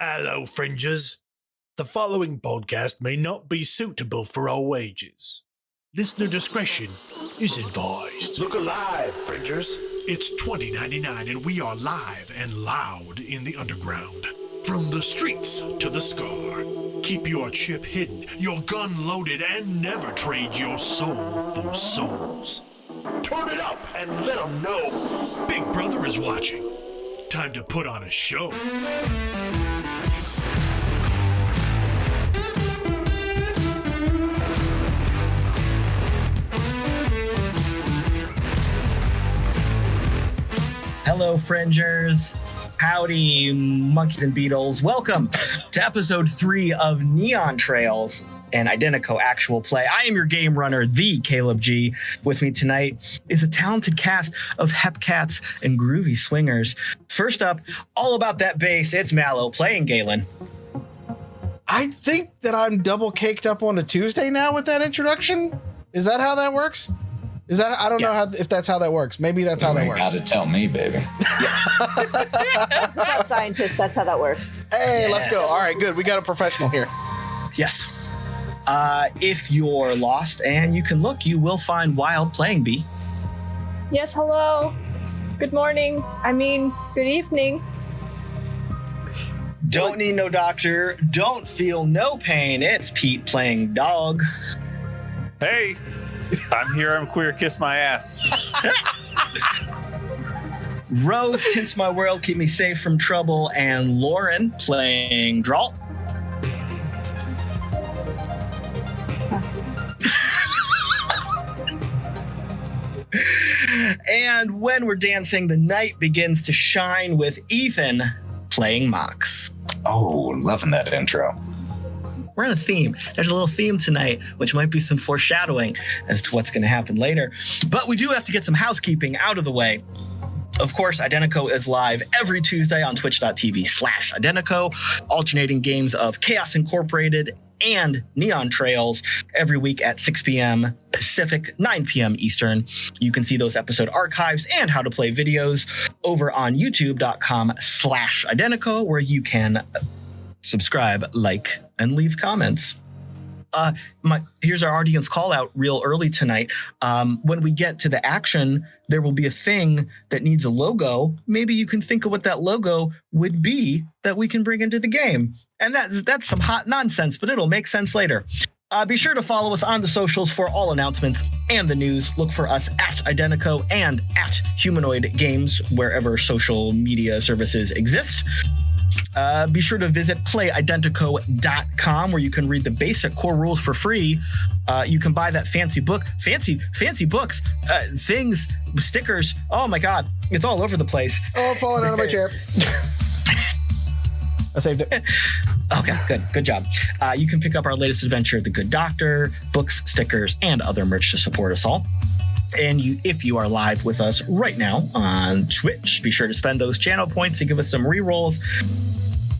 Hello, fringers. The following podcast may not be suitable for all ages. Listener discretion is advised. Look alive, fringers. It's 2099 and we are live and loud in the underground. From the streets to the scar. Keep your chip hidden, your gun loaded, and never trade your soul for souls. Turn it up and let them know. Big Brother is watching. Time to put on a show. Hello, fringers. Howdy, monkeys and beetles. Welcome to episode 3 of Neon Trails, an Identico actual play. I am your game runner, the Caleb G. With me tonight is a talented cast of hepcats and groovy swingers. First up, all about that bass, it's Mallo playing Galen. I think that I'm double caked up on a Tuesday now with that introduction. Is that how that works? I don't know if that's how that works. Maybe that's how that works. You gotta tell me, baby. It's about scientists. That's how that works. Hey, Yes. Let's go. All right, good. We got a professional here. Yes. If you're lost and you can look, you will find Wild playing B. Yes, hello. Good morning. Good evening. Don't need no doctor. Don't feel no pain. It's Pete playing Dog. Hey, I'm here. I'm queer. Kiss my ass. Rose tints my world, keep me safe from trouble, and Lauren playing Drall. And when we're dancing, the night begins to shine with Ethan playing Mox. Oh, loving that intro. We're on a theme. There's a little theme tonight, which might be some foreshadowing as to what's going to happen later. But we do have to get some housekeeping out of the way. Of course, Identico is live every Tuesday on twitch.tv/Identico, alternating games of Chaos Incorporated and Neon Trails every week at 6 p.m. Pacific, 9 p.m. Eastern. You can see those episode archives and how to play videos over on youtube.com/Identico, where you can subscribe, like, and leave comments. Here's our audience call out real early tonight. When we get to the action, there will be a thing that needs a logo. Maybe you can think of what that logo would be that we can bring into the game. And that's some hot nonsense, but it'll make sense later. Be sure to follow us on the socials for all announcements and the news. Look for us at Identico and at Humanoid Games, wherever social media services exist. Be sure to visit playidentico.com, where you can read the basic core rules for free. You can buy that fancy book, fancy books, things, stickers. Oh my God, it's all over the place. Oh, falling out of my chair. I saved it. Okay, good job. You can pick up our latest adventure, The Good Doctor, books, stickers, and other merch to support us all. And if you are live with us right now on Twitch, be sure to spend those channel points to give us some rerolls,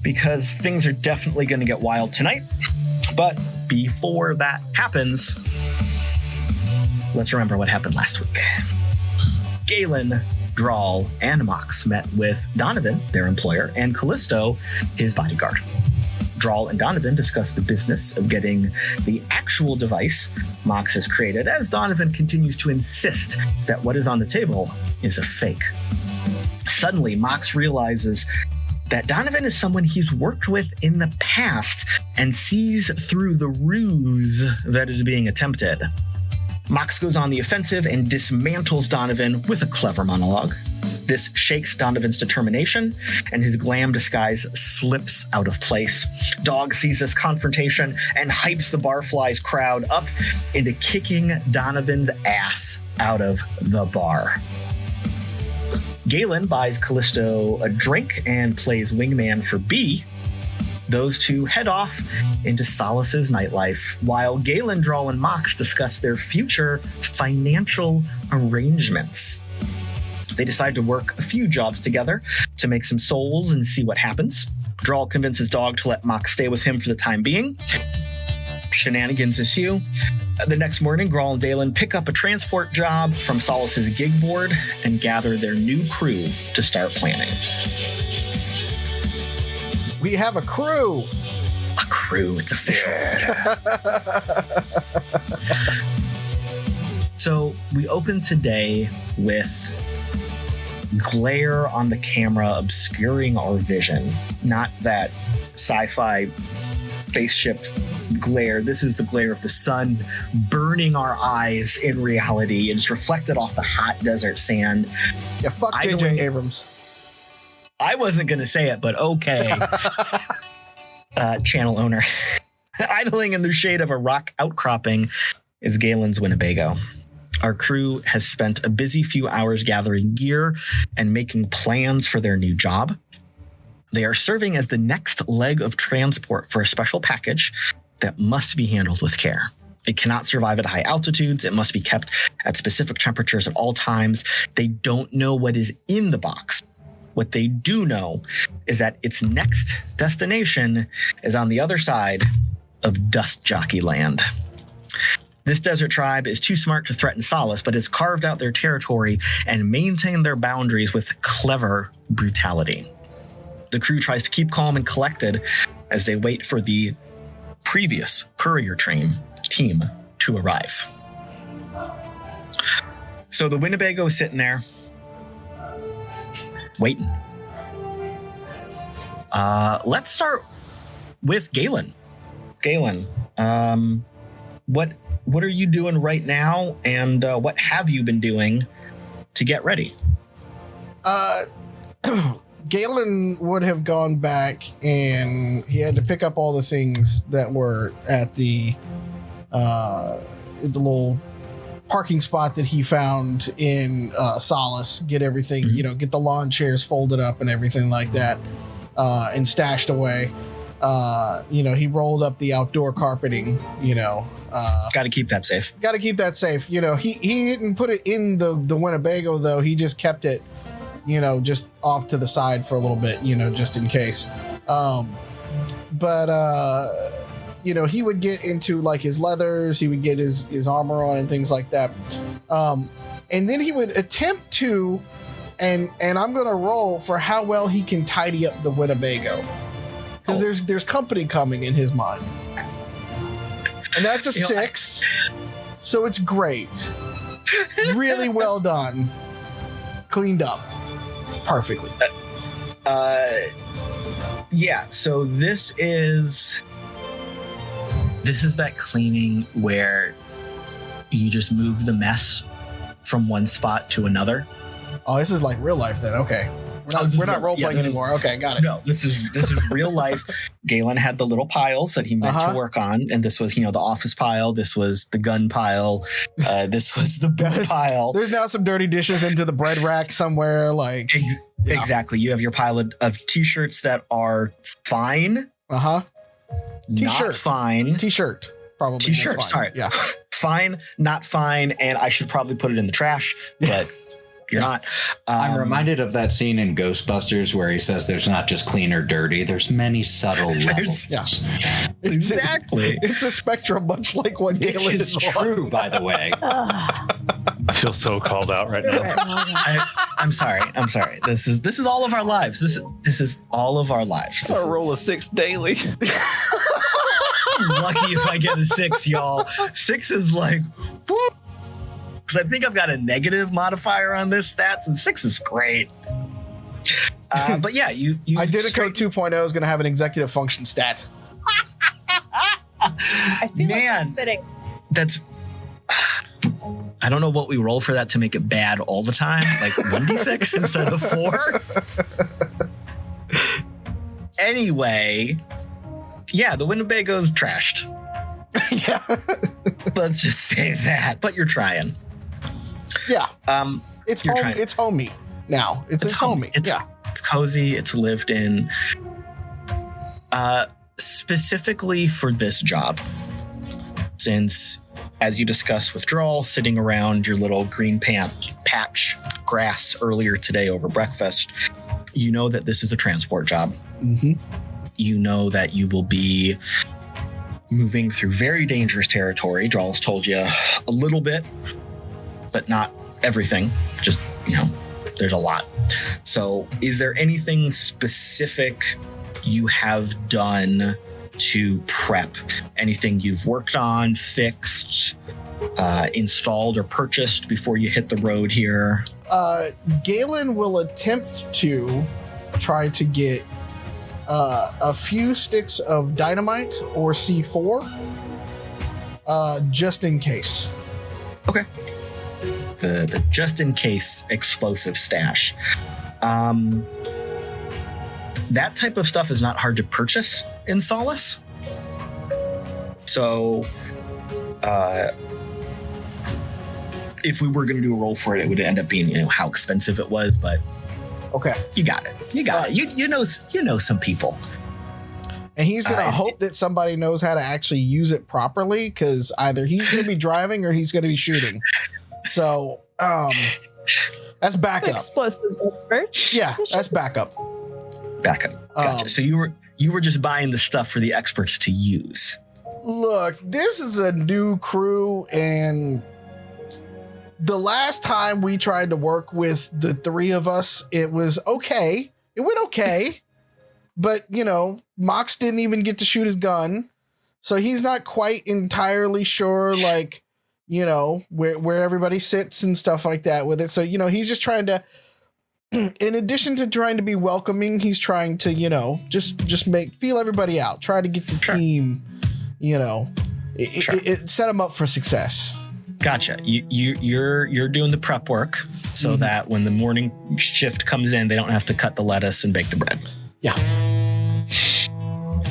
because things are definitely going to get wild tonight. But before that happens, let's remember what happened last week. Galen, Drall, and Mox met with Donovan, their employer, and Callisto, his bodyguard. Drall and Donovan discuss the business of getting the actual device Mox has created, as Donovan continues to insist that what is on the table is a fake. Suddenly, Mox realizes that Donovan is someone he's worked with in the past and sees through the ruse that is being attempted. Mox goes on the offensive and dismantles Donovan with a clever monologue. This shakes Donovan's determination, and his glam disguise slips out of place. Dog sees this confrontation and hypes the Barflies crowd up into kicking Donovan's ass out of the bar. Galen buys Callisto a drink and plays wingman for B. Those two head off into Solace's nightlife, while Galen, Drall, and Mox discuss their future financial arrangements. They decide to work a few jobs together to make some souls and see what happens. Drall convinces Dog to let Mox stay with him for the time being. Shenanigans ensue. The next morning, Drall and Galen pick up a transport job from Solace's gig board and gather their new crew to start planning. We have a crew. A crew, it's official. So we open today with glare on the camera obscuring our vision. Not that sci-fi spaceship glare. This is the glare of the sun burning our eyes in reality. It's reflected off the hot desert sand. Yeah, fuck J.J. Abrams. I wasn't going to say it, but okay. Channel owner. Idling in the shade of a rock outcropping is Galen's Winnebago. Our crew has spent a busy few hours gathering gear and making plans for their new job. They are serving as the next leg of transport for a special package that must be handled with care. It cannot survive at high altitudes. It must be kept at specific temperatures at all times. They don't know what is in the box. What they do know is that its next destination is on the other side of Dust Jockey Land. This desert tribe is too smart to threaten Solace, but has carved out their territory and maintained their boundaries with clever brutality. The crew tries to keep calm and collected as they wait for the previous courier team to arrive. So the Winnebago is sitting there, waiting. Let's start with Galen. Galen, what are you doing right now, and what have you been doing to get ready? Galen would have gone back, and he had to pick up all the things that were at the little parking spot that he found in Solace. Get everything, get the lawn chairs folded up and everything like that, and stashed away. He rolled up the outdoor carpeting. Got to keep that safe. He didn't put it in the Winnebago though. He just kept it, just off to the side for a little bit, just in case. He would get into like his leathers, he would get his armor on and things like that. And then he would attempt to, and I'm going to roll for how well he can tidy up the Winnebago. Because there's company coming in his mind. And that's a 6. So it's great. Really well done. Cleaned up. Perfectly. So this is that cleaning where you just move the mess from one spot to another. Oh, this is like real life then. Okay. We're not role playing anymore. Okay, got it. No, this is real life. Galen had the little piles that he meant to work on, and this was, the office pile. This was the gun pile. This was the boot pile. There's now some dirty dishes into the bread rack somewhere. Like exactly, you have your pile of t-shirts that are fine. T-shirt, not fine. T-shirt, probably. T-shirt. Sorry. Yeah. Fine, not fine, and I should probably put it in the trash, but. You're not. I'm reminded of that scene in Ghostbusters where he says there's not just clean or dirty. There's many subtle levels. Yeah. Exactly. It's a spectrum, much like what Galen is true, by the way. I feel so called out right now. I'm sorry. This is all of our lives. This is all of our lives. I roll a 6 daily. I'm lucky if I get a 6, y'all. 6 is like, whoop. Because I think I've got a negative modifier on this stats, and 6 is great. But yeah, you Identicode 2.0 is going to have an executive function stat. I feel like that's fitting. That's. I don't know what we roll for that to make it bad all the time, like 1d6 instead of 4. Anyway, yeah, the Winnebago's trashed. Yeah. Let's just say that. But you're trying. Yeah. It's home. Trying. It's homey now. It's homey. Yeah. It's cozy. It's lived in. Specifically for this job, since, as you discussed with Drall, sitting around your little green patch grass earlier today over breakfast, you know that this is a transport job. Mm-hmm. You know that you will be moving through very dangerous territory. Drall's told you a little bit, but not everything. Just, there's a lot. So is there anything specific you have done to prep? Anything you've worked on, fixed, installed, or purchased before you hit the road here? Galen will attempt to try to get a few sticks of dynamite or C4 just in case. Okay. The just in case explosive stash. That type of stuff is not hard to purchase in Solace. So, if we were going to do a roll for it, it would end up being, how expensive it was, but okay, you got it. You got it. You know some people. And he's going to hope that somebody knows how to actually use it properly, because either he's going to be driving or he's going to be shooting. So, that's backup. Explosives expert. Yeah, that's backup. Backup. Gotcha. So you were just buying the stuff for the experts to use. Look, this is a new crew, and the last time we tried to work with the three of us, it was okay. It went okay. But, Mox didn't even get to shoot his gun. So he's not quite entirely sure, where everybody sits and stuff like that with it. So, he's just trying to, in addition to trying to be welcoming, he's trying to, just feel everybody out. Try to get the team, it set them up for success. Gotcha. You're doing the prep work so that when the morning shift comes in, they don't have to cut the lettuce and bake the bread. Yeah.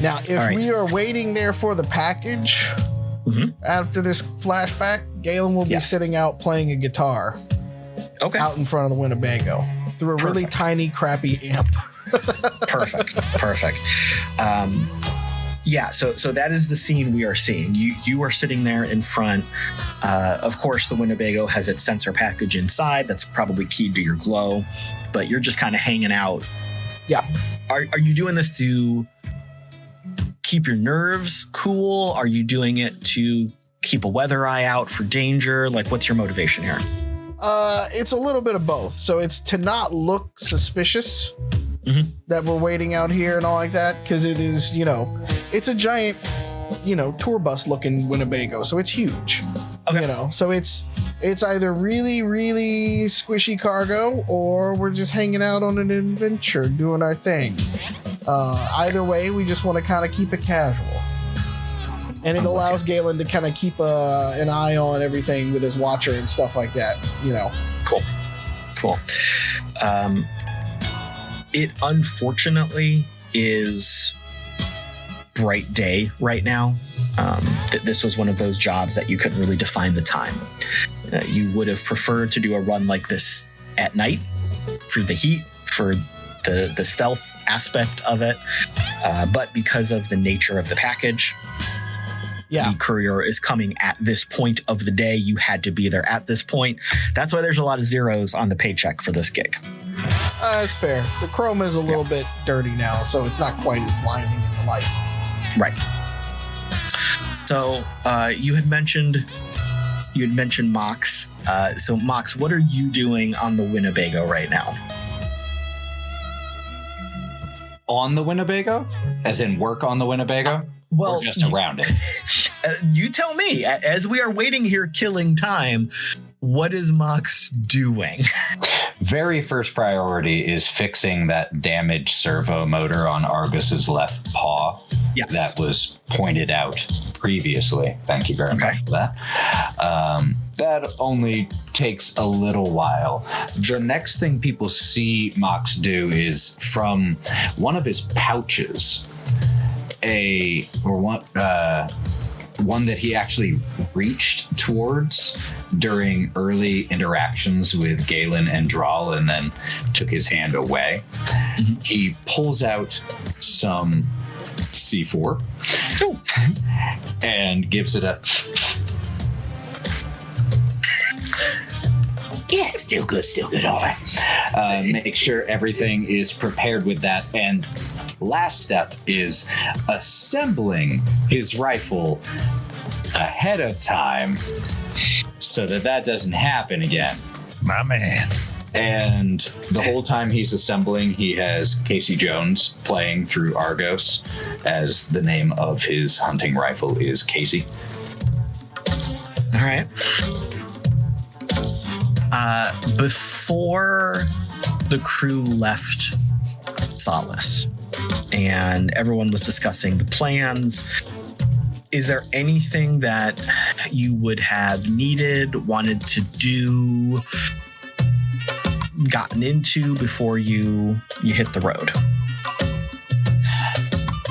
Now, if we are waiting there for the package after this flashback, Galen will be sitting out playing a guitar. Okay. Out in front of the Winnebago through a really tiny, crappy amp. Perfect. Yeah, so that is the scene we are seeing. You are sitting there in front. Of course, the Winnebago has its sensor package inside. That's probably keyed to your glow, but you're just kind of hanging out. Yeah. Are you doing this to keep your nerves cool? Are you doing it to keep a weather eye out for danger? What's your motivation here? It's a little bit of both. So it's to not look suspicious that we're waiting out here and all like that, because it is, it's a giant, tour bus looking Winnebago, so it's huge. Okay. So it's either really, really squishy cargo, or we're just hanging out on an adventure doing our thing. Either way, we just want to kind of keep it casual. And it allows Galen to kind of keep an eye on everything with his watcher and stuff like that, Cool. It unfortunately is bright day right now. This was one of those jobs that you couldn't really define the time. You would have preferred to do a run like this at night for the heat, for the stealth aspect of it. But because of the nature of the package, the courier is coming at this point of the day. You had to be there at this point. That's why there's a lot of zeros on the paycheck for this gig. That's fair. The chrome is a little bit dirty now, so it's not quite as blinding in the light. Right. So you had mentioned Mox. So Mox, what are you doing on the Winnebago right now? On the Winnebago? As in work on the Winnebago? Well, or just around it? You tell me. As we are waiting here killing time, what is Mox doing? Very first priority is fixing that damaged servo motor on Argus's left paw. Yes. That was pointed out previously. Thank you very much for that. That only takes a little while. The next thing people see Mox do is from one of his pouches, one that he actually reached towards during early interactions with Galen and Drall and then took his hand away. He pulls out some C4 and gives it a... Yeah, still good, all right. Make sure everything is prepared with that. And last step is assembling his rifle ahead of time so that doesn't happen again. My man. And the whole time he's assembling, he has Casey Jones playing through Argos, as the name of his hunting rifle is Casey. All right. Before the crew left Solace and everyone was discussing the plans, is there anything that you would have needed, wanted to do, gotten into before you hit the road?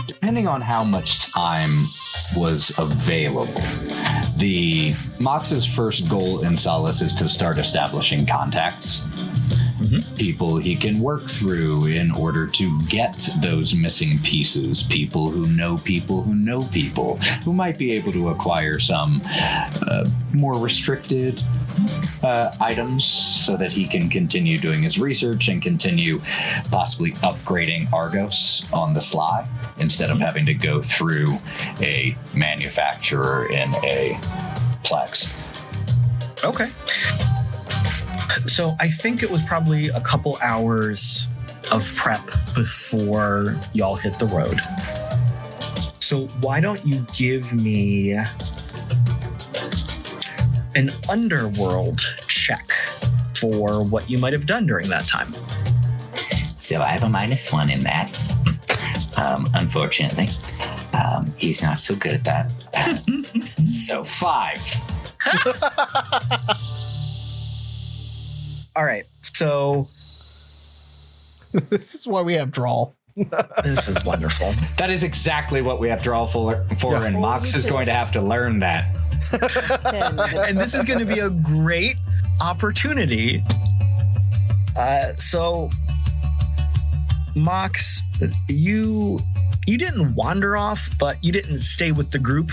Depending on how much time was available, the Mox's first goal in Solace is to start establishing contacts. People he can work through in order to get those missing pieces. People who know people who know people who might be able to acquire some more restricted items so that he can continue doing his research and continue possibly upgrading Argos on the sly instead of having to go through a manufacturer in a Plex. Okay. So I think it was probably a couple hours of prep before y'all hit the road. So why don't you give me an underworld check for what you might have done during that time? So I have a -1 in that. Unfortunately, he's not so good at that. So 5. All right. So This is why we have Drall. this is wonderful. That is exactly what we have Drall for Yeah. and Mox is going to have to learn that. And this is going to be a great opportunity. So, Mox, you didn't wander off, but you didn't stay with the group.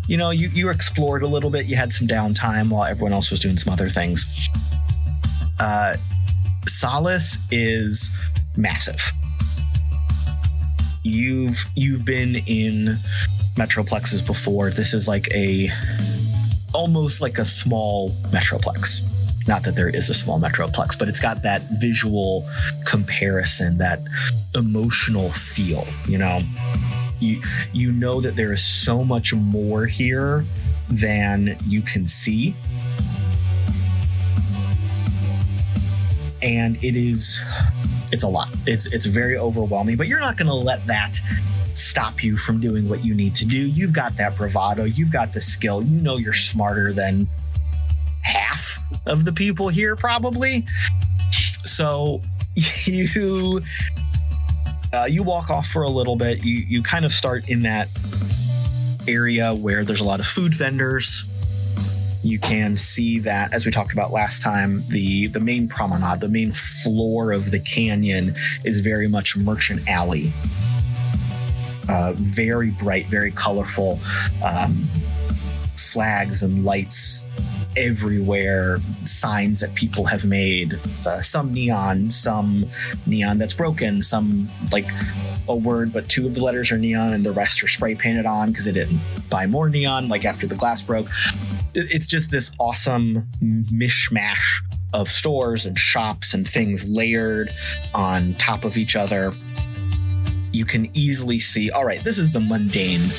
You know, you explored a little bit. You had some downtime while everyone else was doing some other things. Solace is massive. You've been in Metroplexes before. This is like almost like a small Metroplex. Not that there is a small Metroplex, but it's got that visual comparison, that emotional feel, you know? You know that there is so much more here than you can see. And it's a lot. It's very overwhelming, but you're not going to let that stop you from doing what you need to do. You've got that bravado. You've got the skill. You know you're smarter than half of the people here, probably. So you walk off for a little bit. You kind of start in that area where there's a lot of food vendors. You can see that, as we talked about last time, the main promenade, the main floor of the canyon is very much merchant alley. Very bright, very colorful, flags and lights everywhere, signs that people have made, some neon that's broken, some like a word but 2 of the letters are neon and the rest are spray painted on because they didn't buy more neon like after the glass broke. It's just this awesome mishmash of stores and shops and things layered on top of each other. You can easily see, all right, this is the mundane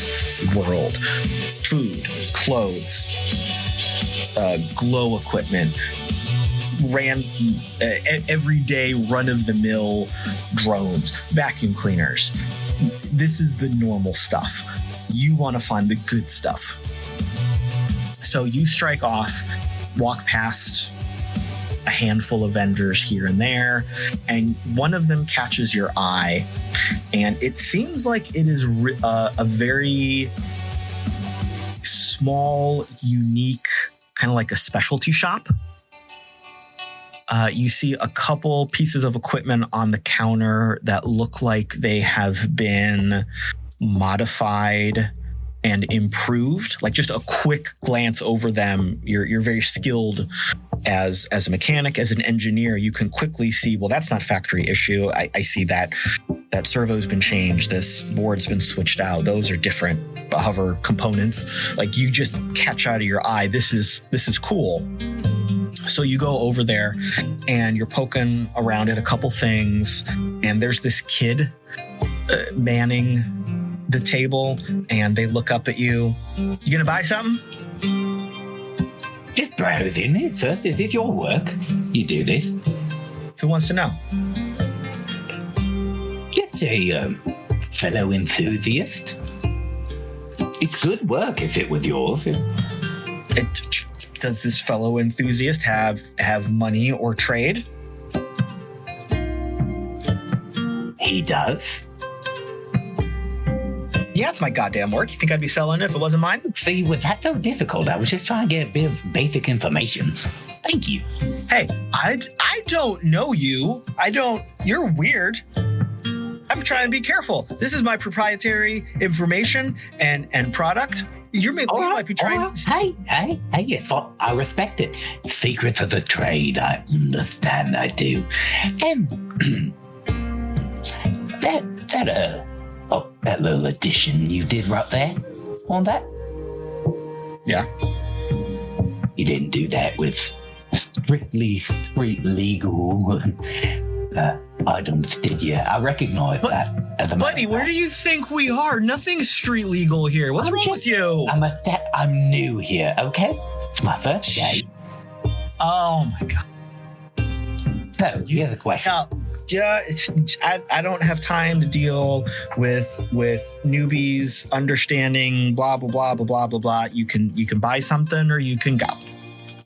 world. Food, clothes, glow equipment, everyday run-of-the-mill drones, vacuum cleaners. This is the normal stuff. You want to find the good stuff. So you strike off, walk past a handful of vendors here and there, and one of them catches your eye, and it seems like it is a very small, unique, kind of like a specialty shop. You see a couple pieces of equipment on the counter that look like they have been modified and improved. Like just a quick glance over them, you're very skilled as a mechanic, as an engineer. You can quickly see, well, that's not factory issue. I see that servo's been changed. This board's been switched out. Those are different hover components. Like you just catch out of your eye, this is cool. So you go over there and you're poking around at a couple things, and there's this kid manning the table, and they look up at you. You gonna buy something? Just browsing it first. Is this your work? You do this? Who wants to know? Just a fellow enthusiast. It's good work if it was yours. Does this fellow enthusiast have money or trade? He does. Yeah, it's my goddamn work. You think I'd be selling it if it wasn't mine? See, was that so difficult? I was just trying to get a bit of basic information. Thank you. Hey, I don't know you. You're weird. I'm trying to be careful. This is my proprietary information and product. You might be trying. Right. Hey, I respect it. Secrets of the trade, I understand, I do. And that little addition you did right there on that? Yeah. You didn't do that with strictly street legal items, did you? I recognize that. Buddy, where do you think we are? Nothing's street legal here. What's wrong with you? I'm new here, okay? It's my first day. Oh my god. So, you have a question. I don't have time to deal with newbies understanding blah blah blah blah blah blah blah. You can buy something or you can go.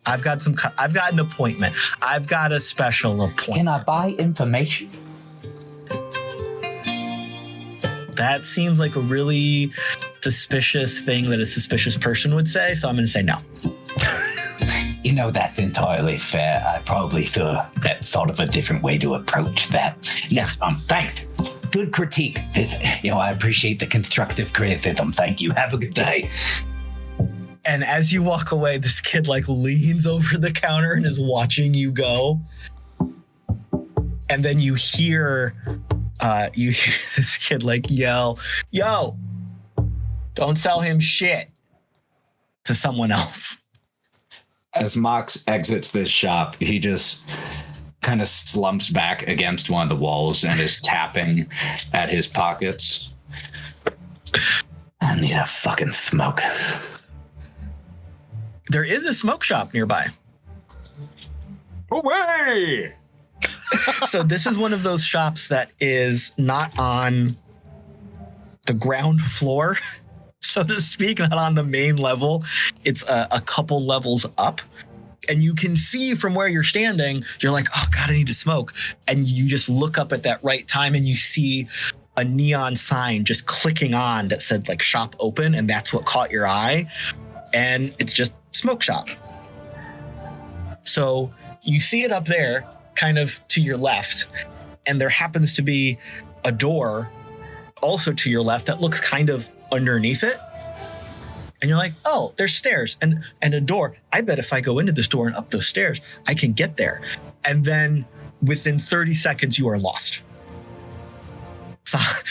I've got an appointment. I've got a special appointment. Can I buy information? That seems like a really suspicious thing that a suspicious person would say, so I'm going to say no. You know, that's entirely fair. I probably thought of a different way to approach that. Yeah. Thanks. Good critique. I appreciate the constructive criticism. Thank you. Have a good day. And as you walk away, this kid leans over the counter and is watching you go. And then you hear this kid yell, "Yo, don't sell him shit," to someone else. As Mox exits this shop, he just kind of slumps back against one of the walls and is tapping at his pockets. I need a fucking smoke. There is a smoke shop nearby. Away! So this is one of those shops that is not on the ground floor, so to speak, not on the main level. It's a couple levels up. And you can see from where you're standing, you're like, oh God, I need to smoke. And you just look up at that right time and you see a neon sign just clicking on that said shop open. And that's what caught your eye. And it's just smoke shop. So you see it up there, kind of to your left. And there happens to be a door also to your left that looks kind of underneath it. And you're like, oh, there's stairs and a door. I bet if I go into this door and up those stairs, I can get there. And then within 30 seconds, you are lost.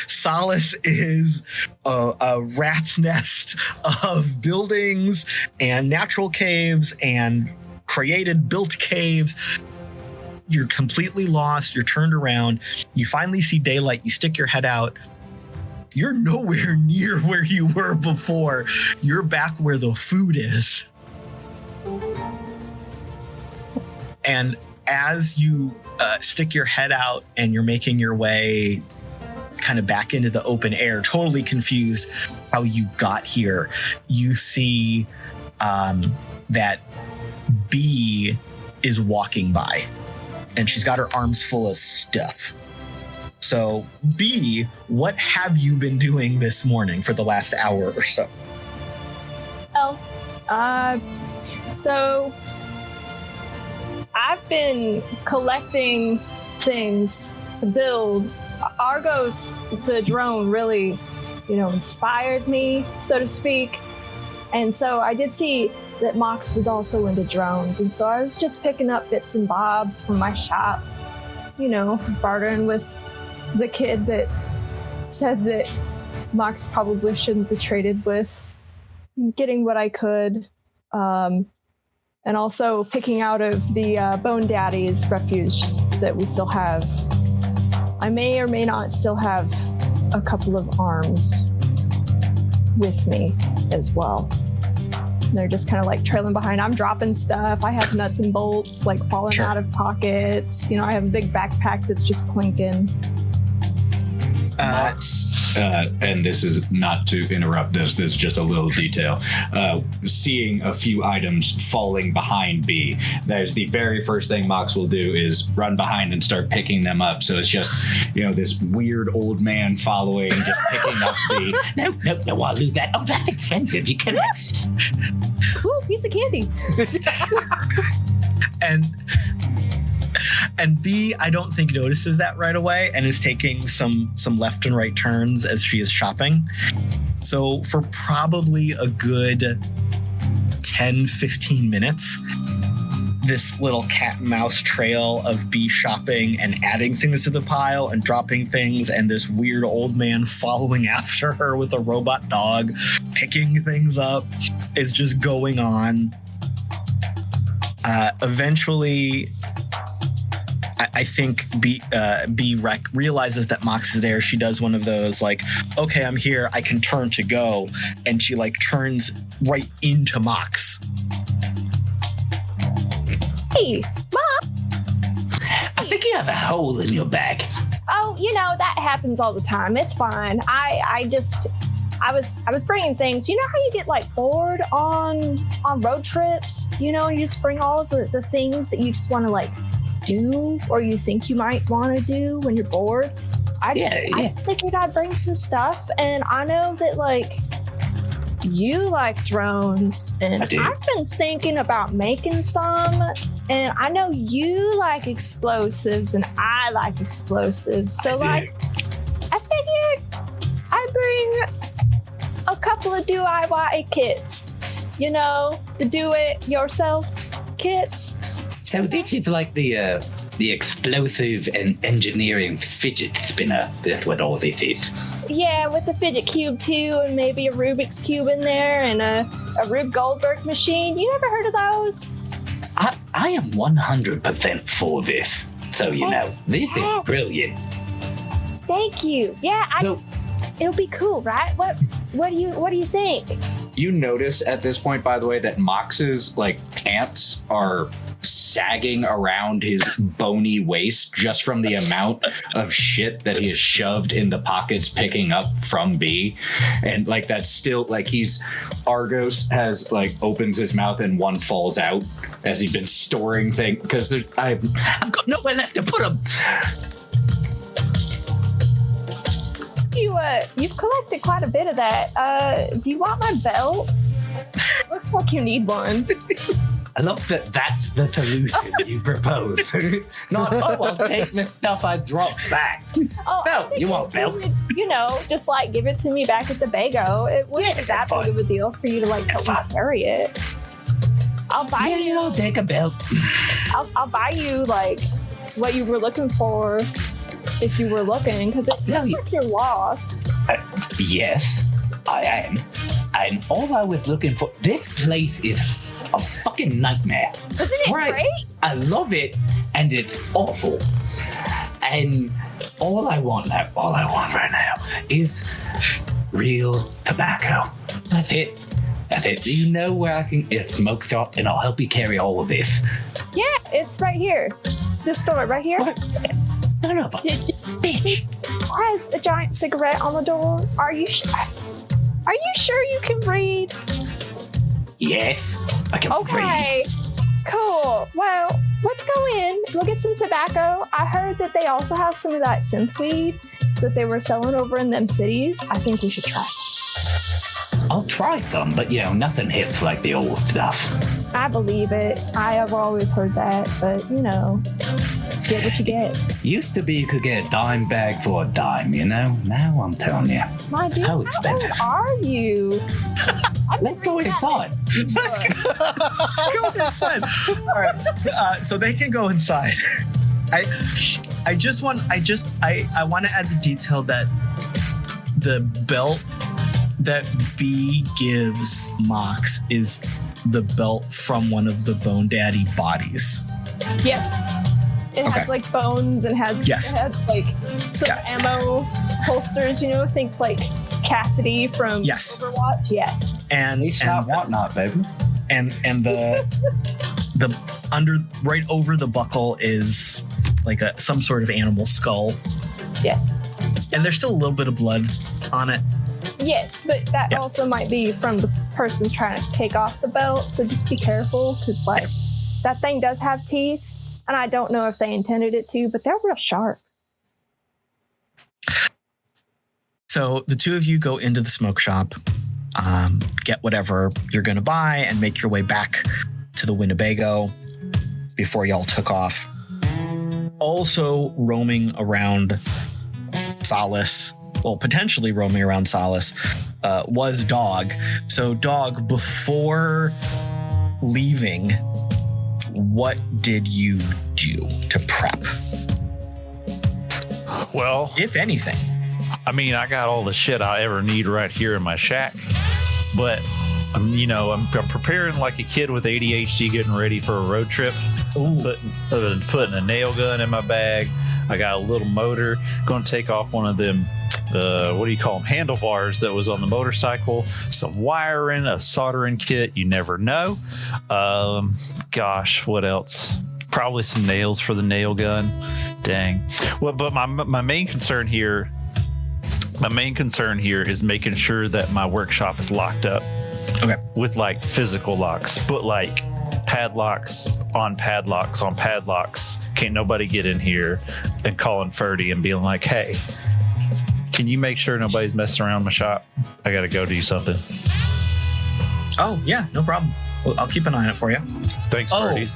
Solace is a rat's nest of buildings and natural caves and built caves. You're completely lost. You're turned around. You finally see daylight. You stick your head out. You're nowhere near where you were before. You're back where the food is. And as you stick your head out and you're making your way kind of back into the open air, totally confused how you got here, you see that B is walking by and she's got her arms full of stuff. So, B, what have you been doing this morning for the last hour or so? So I've been collecting things to build. Argos, the drone, really, inspired me, so to speak. And so I did see that Mox was also into drones. And so I was just picking up bits and bobs from my shop, bartering with the kid that said that Mox probably shouldn't be traded with, getting what I could. And and also picking out of the Bone Daddy's refuge that we still have. I may or may not still have a couple of arms with me as well. They're just kind of like trailing behind. I'm dropping stuff. I have nuts and bolts like falling out of pockets. You know, I have a big backpack that's just clinking. And this is not to interrupt this is just a little detail. Seeing a few items falling behind B, that is the very first thing Mox will do is run behind and start picking them up. So it's just, this weird old man following, just picking up the... No, I'll do that. Oh, that's expensive. You can Ooh, piece of candy. And B, I don't think notices that right away and is taking some left and right turns as she is shopping. So for probably a good 10, 15 minutes, this little cat and mouse trail of B shopping and adding things to the pile and dropping things, and this weird old man following after her with a robot dog, picking things up, is just going on. Eventually, I think B realizes that Mox is there. She does one of those like, okay, I'm here, I can turn to go. And she like turns right into Mox. Hey, Mom. I think you have a hole in your back. Oh, that happens all the time. It's fine. I was bringing things. You know how you get like bored on road trips? You just bring all of the things that you just want to like do, or you think you might want to do when you're bored. I figured I'd bring some stuff, and I know that like you like drones, and I've been thinking about making some, and I know you like explosives, and I like explosives. So I figured I'd bring a couple of DIY kits, the do-it-yourself kits. So this is like the explosive and engineering fidget spinner. That's what all this is. Yeah, with the fidget cube too, and maybe a Rubik's Cube in there, and a Rube Goldberg machine. You never heard of those? I am 100% for this. So this is brilliant. Thank you. Yeah, it'll be cool, right? What do you think? You notice at this point, by the way, that Mox's like pants are sagging around his bony waist just from the amount of shit that he has shoved in the pockets picking up from B. And like that's still like Argos has like opens his mouth and one falls out as he's been storing things because I've got nowhere left to put them. You've collected quite a bit of that. Do you want my belt? Looks like you need one. I love that that's the solution you propose. Not, I'll take the stuff I dropped back. No, you want belt. Just like give it to me back at the bego. It wouldn't be that big of a deal for you to like carry it. I'll buy you. I'll take a belt. I'll buy you like what you were looking for. If you were looking, because it looks like you're lost. Yes, I am. And all I was looking for, this place is a fucking nightmare. Isn't it great? I love it, and it's awful. And all I want right now is real tobacco. That's it. Do you know where I can get a smoke shop, and I'll help you carry all of this? Yeah, it's right here. This store right here. What? Son of a bitch. Has a giant cigarette on the door. Are you sure you can read? Yes, I can read. Okay, cool. Well, let's go in. We'll get some tobacco. I heard that they also have some of that synth weed that they were selling over in them cities. I think we should try some. I'll try some, but nothing hits like the old stuff. I believe it. I have always heard that, but get what you get. Used to be you could get a dime bag for a dime, Now I'm telling you. My dude, how expensive. How old are you? Let's go inside. Let's go inside. All right. So they can go inside. I want to add the detail that the belt that B gives Mox is the belt from one of the Bone Daddy bodies. Yes. It Okay. has like bones and has Yes. it has like some Yeah. ammo holsters, think like Cassidy from Yes. Overwatch. Yeah. And It's not whatnot, baby. and the under right over the buckle is like some sort of animal skull, Yes. and there's still a little bit of blood on it. Yes, but that Yeah. also might be from the person trying to take off the belt. So just be careful, because like that thing does have teeth, and I don't know if they intended it to, but they're real sharp. So the two of you go into the smoke shop, get whatever you're going to buy, and make your way back to the Winnebago before y'all took off. Also roaming around Solace, well, potentially roaming around Solace, was Dog. So Dog, before leaving, what did you do to prep, Well, if anything? I mean, I got all the shit I ever need right here in my shack, but I'm preparing like a kid with ADHD getting ready for a road trip. Putting a nail gun in my bag. I got a little motor. Going to take off one of them, what do you call them, handlebars that was on the motorcycle. Some wiring, a soldering kit. You never know. Gosh, what else? Probably some nails for the nail gun. Dang. Well, but my main concern here. My main concern here is making sure that my workshop is locked up. Okay. With like physical locks, but like padlocks on padlocks on padlocks. Can't nobody get in here and calling Ferdy and being like, hey, can you make sure nobody's messing around my shop? I gotta go do something. Oh, yeah, no problem. Well, I'll keep an eye on it for you. Thanks, Ferdy.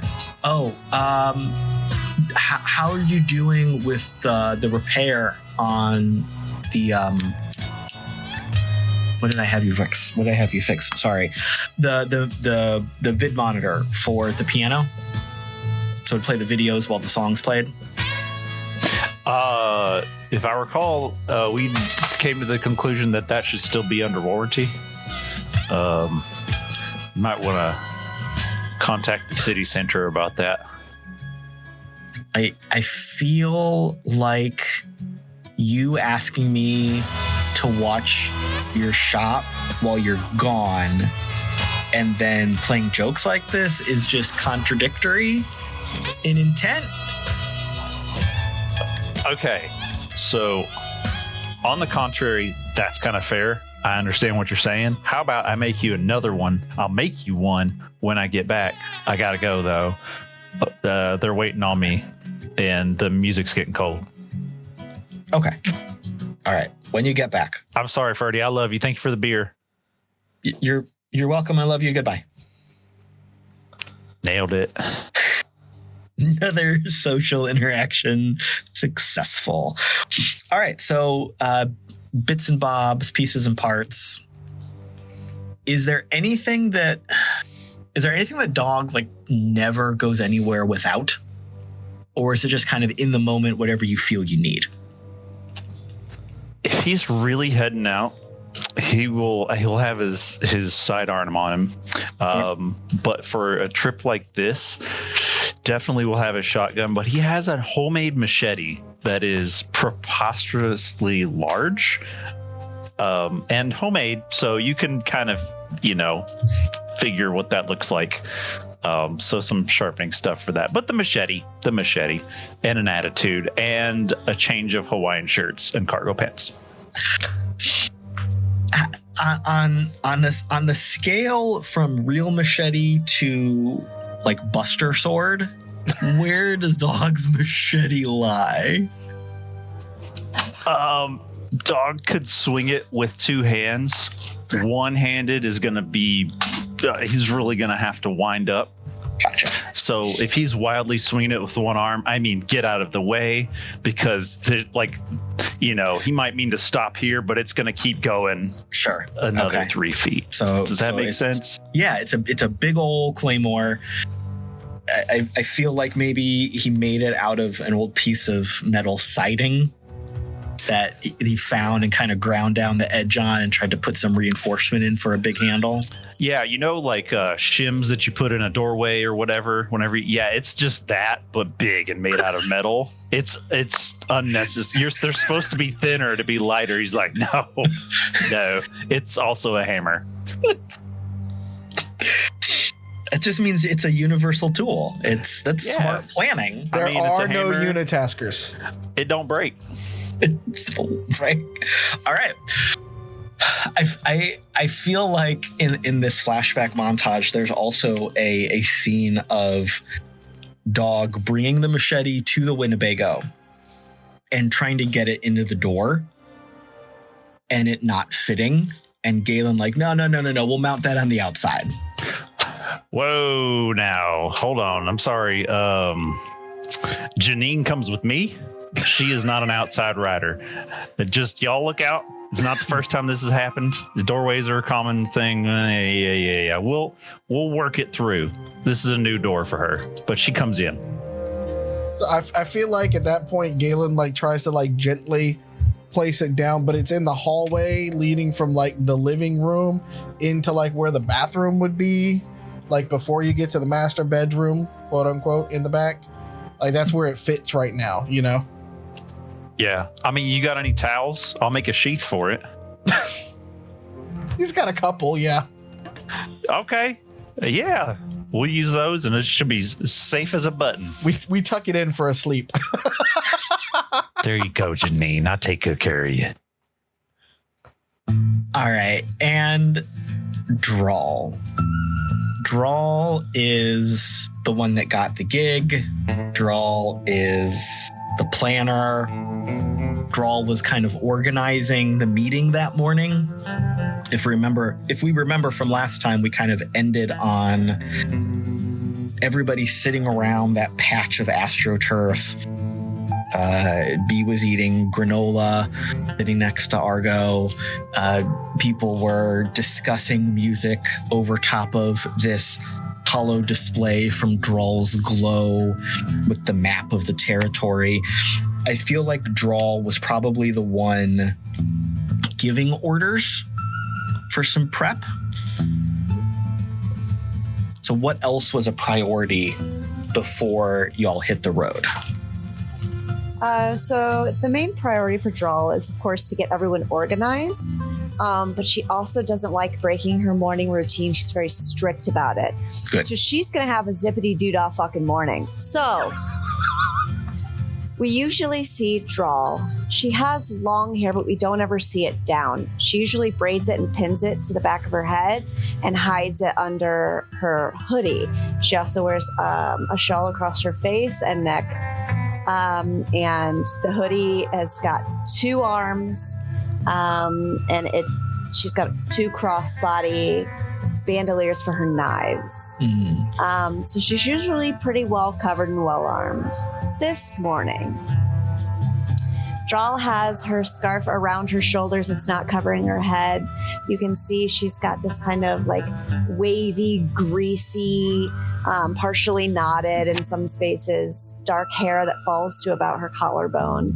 How are you doing with the repair on the what did I have you fix? Sorry, the vid monitor for the piano, so it played the videos while the songs played. If I recall, we came to the conclusion that should still be under warranty. Might want to contact the city center about that. I feel like you asking me to watch your shop while you're gone and then playing jokes like this is just contradictory in intent. Okay, so on the contrary, that's kind of fair. I understand what you're saying. How about I make you another one? I'll make you one when I get back. I gotta go though. They're waiting on me, and the music's getting cold. Okay. All right. When you get back. I'm sorry, Ferdy. I love you. Thank you for the beer. You're welcome. I love you. Goodbye. Nailed it. Another social interaction successful. All right. So bits and bobs, pieces and parts. Is there anything that Dog like never goes anywhere without? Or is it just kind of in the moment, whatever you feel you need? If he's really heading out, he'll have his sidearm on him. But for a trip like this, definitely will have a shotgun. But he has a homemade machete that is preposterously large and homemade, so you can kind of figure what that looks like. So some sharpening stuff for that. But the machete, and an attitude, and a change of Hawaiian shirts and cargo pants. On the scale from real machete to like Buster sword, where does Dog's machete lie? Dog could swing it with two hands. One-handed is going to be he's really going to have to wind up. Gotcha. So if he's wildly swinging it with one arm, I mean, get out of the way, because he might mean to stop here, but it's going to keep going. Sure. Another 3 feet. So does that make sense? Yeah, it's a big old claymore. I feel like maybe he made it out of an old piece of metal siding that he found and kind of ground down the edge on and tried to put some reinforcement in for a big handle. Yeah, like shims that you put in a doorway or whatever. It's just that, but big and made out of metal. It's unnecessary. They're supposed to be thinner to be lighter. He's like, no, it's also a hammer. It just means it's a universal tool. That's smart planning. There it's are a no hammer. unitaskers. It don't break. Right. All right. I feel like in this flashback montage, there's also a scene of Dog bringing the machete to the Winnebago and trying to get it into the door and it not fitting. And Galen like, no, we'll mount that on the outside. Whoa, now, hold on. I'm sorry. Janine comes with me. She is not an outside rider. Y'all look out. It's not the first time this has happened. The doorways are a common thing. Yeah. We'll work it through. This is a new door for her, but she comes in. So I feel like at that point, Galen like tries to like gently place it down, but it's in the hallway leading from like the living room into like where the bathroom would be, like before you get to the master bedroom, quote unquote, in the back. Like that's where it fits right now, you know? Yeah. I mean, you got any towels? I'll make a sheath for it. He's got a couple, yeah. Okay. Yeah. We'll use those and it should be safe as a button. We tuck it in for a sleep. There you go, Janine. I'll take good care of you. All right. And Drall. Drall is the one that got the gig. Drall is the planner. Drall was kind of organizing the meeting that morning. If we remember from last time, we kind of ended on everybody sitting around that patch of AstroTurf. B was eating granola, sitting next to Argo. People were discussing music over top of this hollow display from Drall's glow with the map of the territory. I feel like Drall was probably the one giving orders for some prep. So what else was a priority before y'all hit the road? So the main priority for Drall is, of course, to get everyone organized. But she also doesn't like breaking her morning routine. She's very strict about it. Good. So she's going to have a zippity-doo-dah fucking morning. So we usually see Drall. She has long hair, but we don't ever see it down. She usually braids it and pins it to the back of her head and hides it under her hoodie. She also wears a shawl across her face and neck. And the hoodie has got 2 arms, and she's got 2 crossbody bandoliers for her knives. So she's usually pretty well covered and well armed. This morning, Drall has her scarf around her shoulders. It's not covering her head. You can see she's got this kind of like wavy, greasy, partially knotted in some spaces, dark hair that falls to about her collarbone.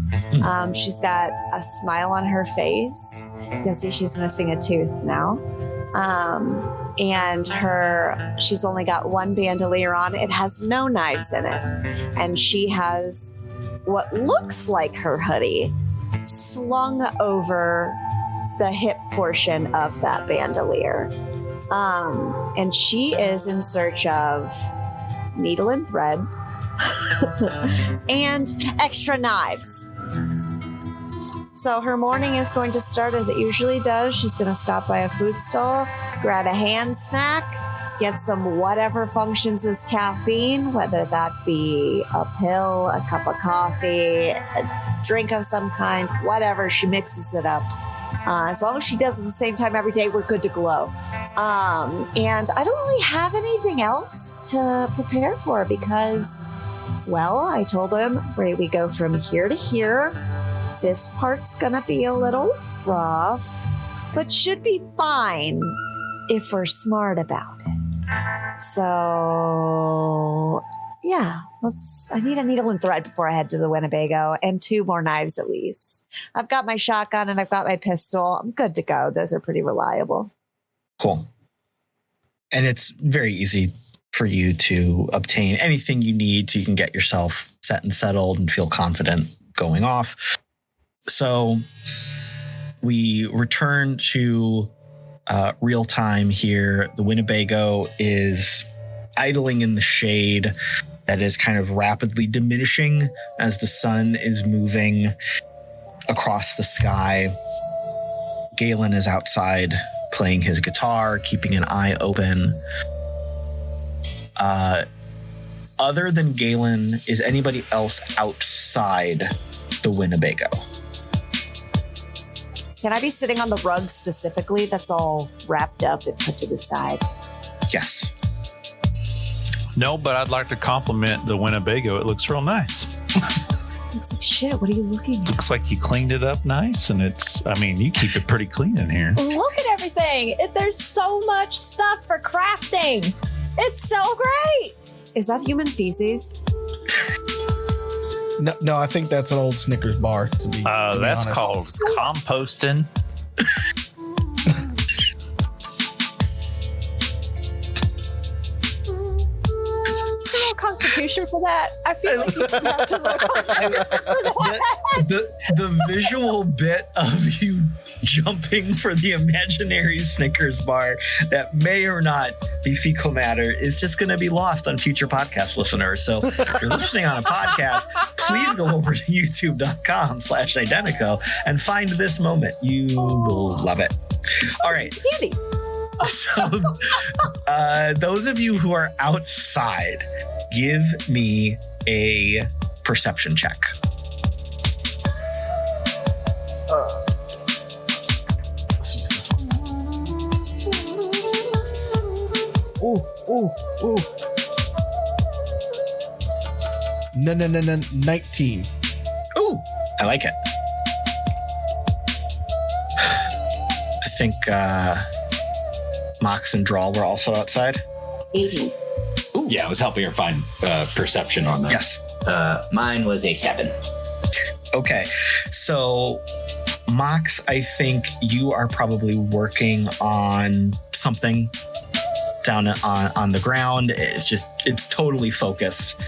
She's got a smile on her face. You can see she's missing a tooth now. And she's only got 1 bandolier on. It has no knives in it. And she has what looks like her hoodie slung over the hip portion of that bandolier. And she is in search of needle and thread and extra knives. So her morning is going to start as it usually does. She's going to stop by a food stall, grab a hand snack, get some whatever functions as caffeine, whether that be a pill, a cup of coffee, a drink of some kind, whatever. She mixes it up. As long as she does it at the same time every day, we're good to glow. And I don't really have anything else to prepare for because, well, I told him we go from here to here. This part's gonna be a little rough, but should be fine if we're smart about it. So, yeah, I need a needle and thread before I head to the Winnebago, and 2 more knives at least. I've got my shotgun and I've got my pistol. I'm good to go. Those are pretty reliable. Cool. And it's very easy for you to obtain anything you need so you can get yourself set and settled and feel confident going off. So we return to real time here. The Winnebago is idling in the shade that is kind of rapidly diminishing as the sun is moving across the sky. Galen is outside playing his guitar, keeping an eye open. Other than Galen, is anybody else outside the Winnebago? Can I be sitting on the rug specifically that's all wrapped up and put to the side? Yes. No, but I'd like to compliment the Winnebago. It looks real nice. Looks like shit. What are you looking at? Looks like you cleaned it up nice, and you keep it pretty clean in here. Look at everything. There's so much stuff for crafting. It's so great. Is that human feces? No, I think that's an old Snickers bar. To be that's honest. called composting. Constitution for that. I feel like you should have to roll Constitution for that. The visual bit of you jumping for the imaginary Snickers bar that may or not be fecal matter is just going to be lost on future podcast listeners. So if you're listening on a podcast, please go over to youtube.com/Identico and find this moment. You will love it. All right. Candy. So those of you who are outside, give me a perception check. Let's use this one. Ooh. No, 19. Ooh, I like it. I think Mox and Drall were also outside. 18. Ooh. Yeah, I was helping her find perception on that. Yes. Mine was a 7. Okay. So, Mox, I think you are probably working on something down on the ground. It's totally focused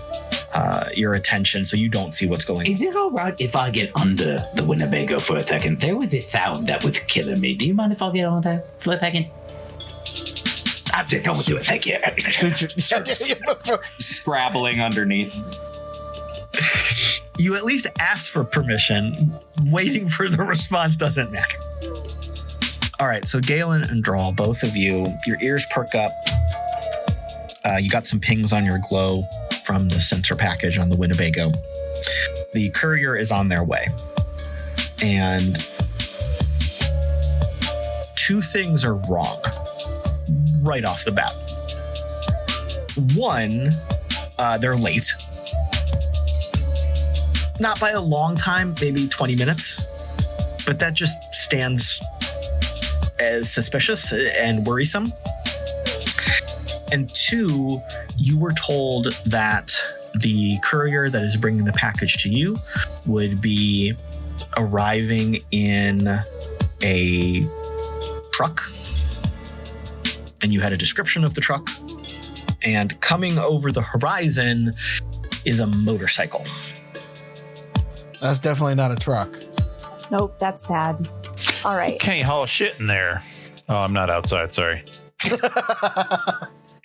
your attention, so you don't see what's going on. Is it all right if I get under the Winnebago for a second? There was this sound that was killing me. Do you mind if I get on there for a second? I'm just going to do it. Thank you. Scrabbling underneath. You at least ask for permission. Waiting for the response doesn't matter. All right, so Galen and Drall, both of you, your ears perk up. You got some pings on your glow from the sensor package on the Winnebago. The courier is on their way. And 2 things are wrong right off the bat. 1, they're late. Not by a long time, maybe 20 minutes. But that just stands as suspicious and worrisome. And 2, you were told that the courier that is bringing the package to you would be arriving in a truck. And you had a description of the truck. And coming over the horizon is a motorcycle. That's definitely not a truck. Nope, that's bad. All right. Can't haul shit in there. Oh, I'm not outside. Sorry.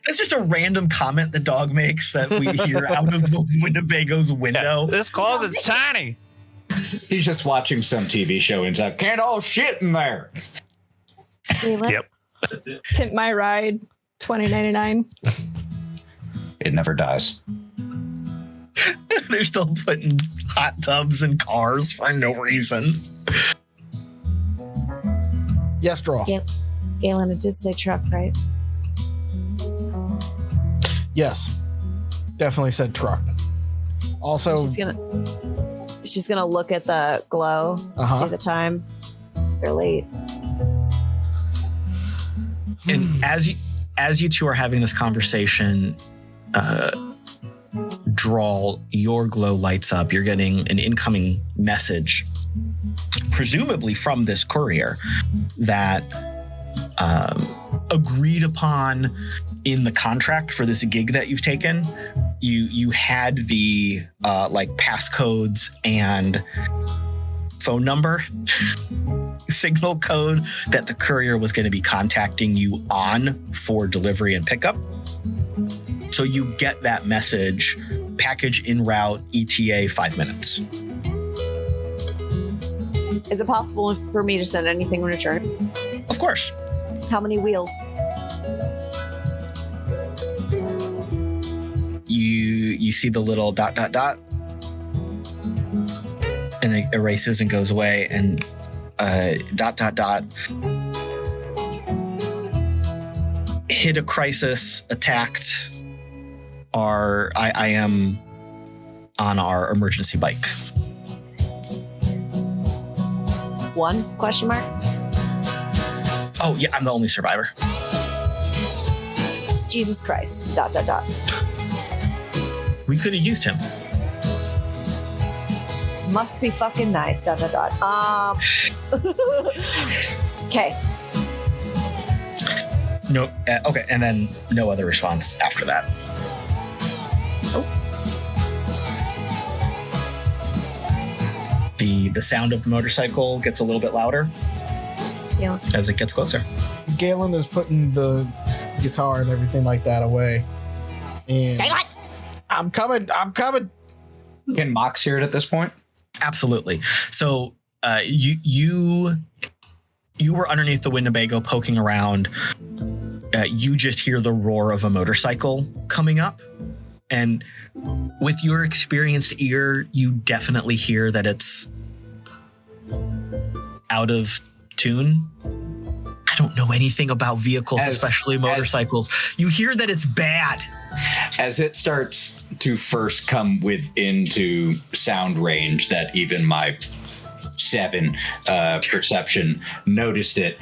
That's just a random comment the dog makes that we hear out of the Winnebago's window. Yeah, this closet's tiny. He's just watching some TV show and said, "Can't all shit in there." Yep. That's it. Pimp My Ride, $20.99. It never dies. They're still putting hot tubs in cars for no reason. Yes, Drall. Galen, it did say truck, right? Yes. Definitely said truck. Also, she's gonna look at the glow, see the time. They're late. And as you two are having this conversation, Drall, your glow lights up. You're getting an incoming message, presumably from this courier, that agreed upon in the contract for this gig that you've taken. You had the passcodes and phone number signal code that the courier was going to be contacting you on for delivery and pickup. So you get that message, package en route, ETA 5 minutes. Is it possible for me to send anything in return? Of course. How many wheels? You see the little ... and it erases and goes away, and ... hit a crisis, attacked. I am on our emergency bike. 1 question mark? Oh yeah, I'm the only survivor. Jesus Christ, ... We could have used him. Must be fucking nice, ... Okay. No, okay, and then no other response after that. Oh. The sound of the motorcycle gets a little bit louder. Yeah. As it gets closer. Galen is putting the guitar and everything like that away. And I'm coming. Can Mox hear it at this point? Absolutely. So you were underneath the Winnebago poking around. You just hear the roar of a motorcycle coming up. And with your experienced ear, you definitely hear that it's out of tune. I don't know anything about vehicles, especially motorcycles. You hear that it's bad. As it starts to first come into sound range that even my 7 perception noticed it,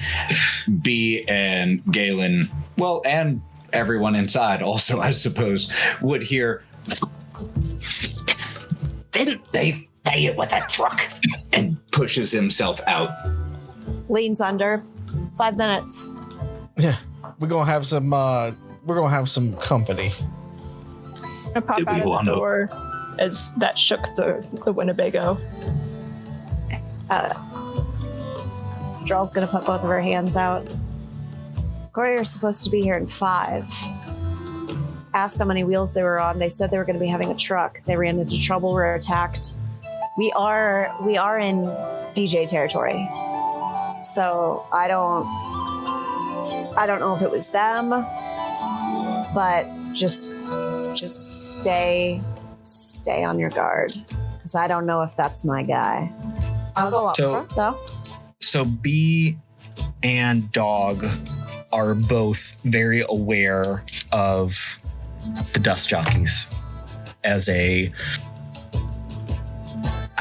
B and Galen, well, and everyone inside also, I suppose, would hear, Didn't they say it with a truck? and pushes himself out. Leans under. 5 minutes. Yeah, we're gonna have some. We're gonna have some company. I pop out of the door as that shook the Winnebago. Drall's gonna put both of her hands out. Courier's supposed to be here in 5. Asked how many wheels they were on. They said they were gonna be having a truck. They ran into trouble, were attacked. We are in DJ territory. So I don't know if it was them, but just stay on your guard, because I don't know if that's my guy. I'll go up front though. So B and Dog are both very aware of the dust jockeys as I'm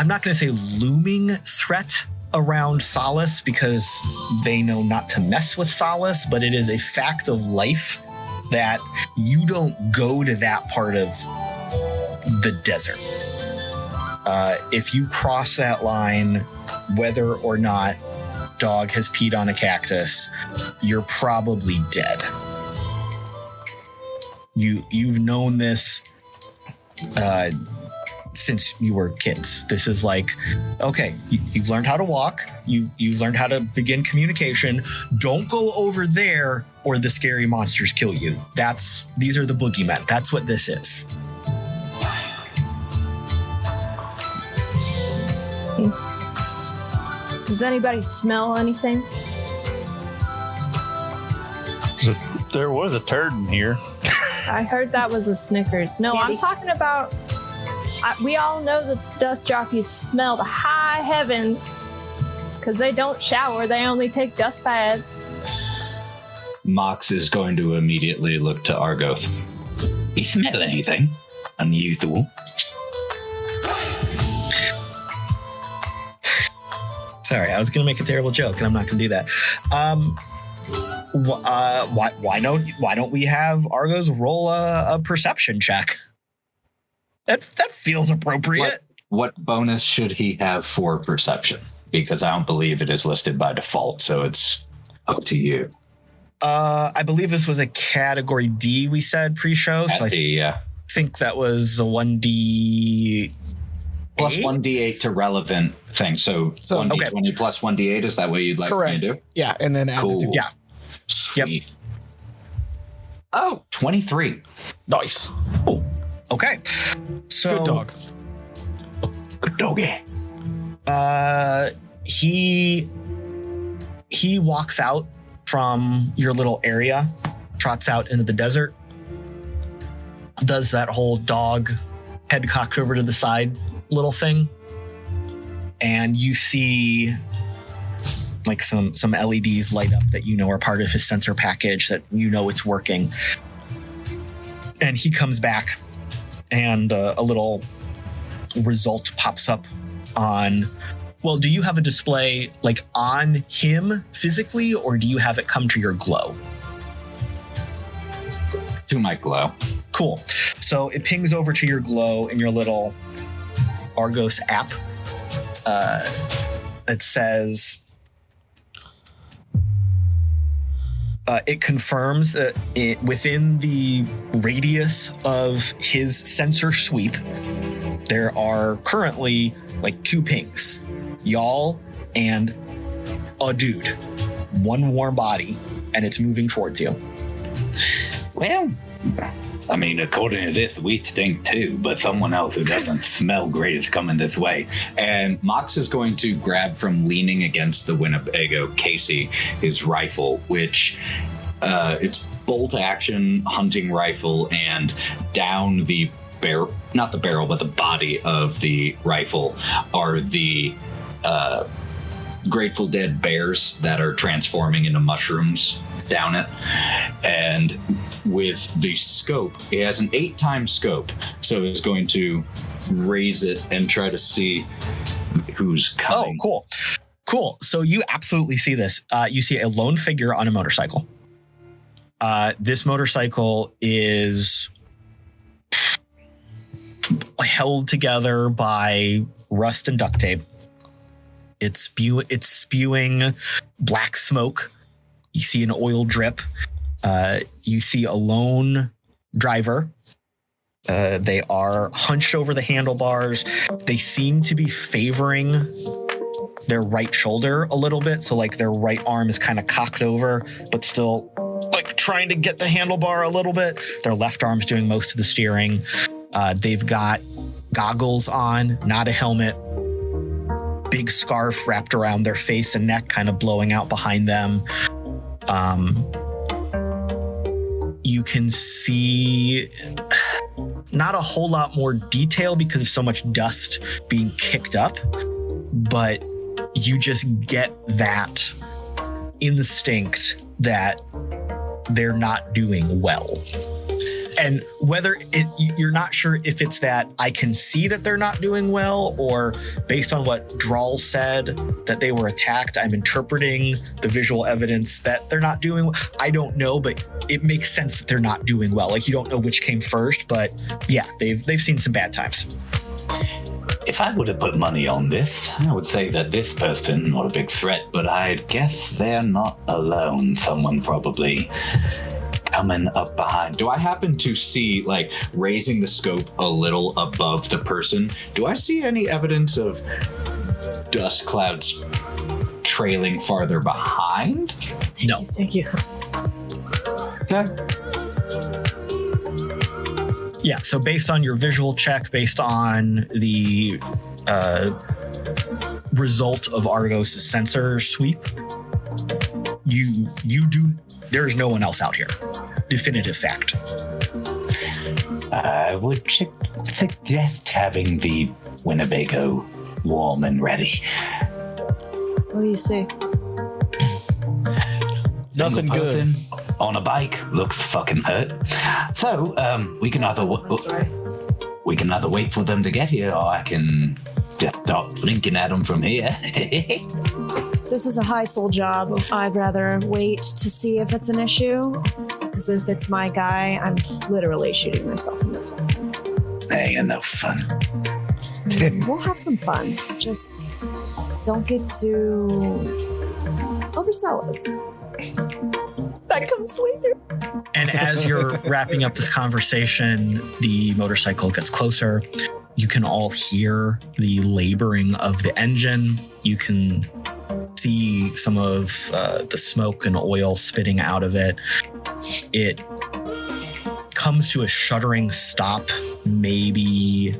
not going to say looming threat around Solace, because they know not to mess with Solace, but it is a fact of life that you don't go to that part of the desert. If you cross that line, whether or not Dog has peed on a cactus, you're probably dead. You've known this since you were kids. This is like, okay, you've learned how to walk. You've learned how to begin communication. Don't go over there or the scary monsters kill you. These are the boogeymen. That's what this is. Does anybody smell anything? There was a turd in here. I heard that was a Snickers. No, I'm talking about... we all know the dust jockeys smell to high heaven because they don't shower. They only take dust baths. Mox is going to immediately look to Argoth. You smell anything unusual? Sorry, I was going to make a terrible joke, and I'm not going to do that. Why don't we have Argos roll a perception check? That feels appropriate. What bonus should he have for perception? Because I don't believe it is listed by default, so it's up to you. I believe this was a category D we said pre-show, so I think that was a 1D plus 1d8 to relevant things. So 1d20 plus 1d8, is that what you'd like me to do? Yeah, and then add the two. Yeah. Sweet. Yep. Oh, 23. Nice. Oh, okay. So Good dog. Good doggy. He walks out from your little area, trots out into the desert, does that whole dog head cocked over to the side little thing, and you see like some LEDs light up that are part of his sensor package, that it's working. And he comes back, and a little result pops up on. Well, do you have a display like on him physically, or do you have it come to your glow? To my glow. Cool. So it pings over to your glow in your little Argos app. It says it confirms that within the radius of his sensor sweep, there are currently like 2 pings. Y'all and a dude. One warm body, and it's moving towards you. Well, I mean, according to this, we stink too, but someone else who doesn't smell great is coming this way. And Mox is going to grab from leaning against the Winnebago Casey his rifle, which it's bolt action hunting rifle, and down the barrel, not the barrel, but the body of the rifle are the Grateful Dead bears that are transforming into mushrooms down it. And with the scope, it has an 8-time scope, so it's going to raise it and try to see who's coming. Oh, cool. So you absolutely see this. You see a lone figure on a motorcycle. This motorcycle is held together by rust and duct tape. It's spewing black smoke. You see an oil drip. You see a lone driver. They are hunched over the handlebars. They seem to be favoring their right shoulder a little bit. So like their right arm is kind of cocked over, but still like trying to get the handlebar a little bit. Their left arm's doing most of the steering. They've got goggles on, not a helmet. Big scarf wrapped around their face and neck, kind of blowing out behind them. You can see not a whole lot more detail because of so much dust being kicked up, but you just get that instinct that they're not doing well. And whether you're not sure if it's that I can see that they're not doing well, or based on what Drall said that they were attacked, I'm interpreting the visual evidence that they're not doing well. I don't know, but it makes sense that they're not doing well. Like you don't know which came first, but yeah, they've seen some bad times. If I were to put money on this, I would say that this person not a big threat, but I'd guess they're not alone. Someone probably coming up behind. Do I happen to see, like, raising the scope a little above the person, do I see any evidence of dust clouds trailing farther behind? No. Thank you. Okay. Yeah, so based on your visual check, based on the result of Argos' sensor sweep, you do. There is no one else out here. Definitive fact. I would suggest having the Winnebago warm and ready. What do you say? Nothing good. On a bike looks fucking hurt. So we can either wait for them to get here, or I can just start blinking at them from here. This is a high soul job. I'd rather wait to see if it's an issue. Because if it's my guy, I'm literally shooting myself in the foot. That ain't enough fun. We'll have some fun. Just don't get too overzealous. That comes later. And as you're wrapping up this conversation, the motorcycle gets closer. You can all hear the laboring of the engine. You can see some of the smoke and oil spitting out of it. It comes to a shuddering stop, maybe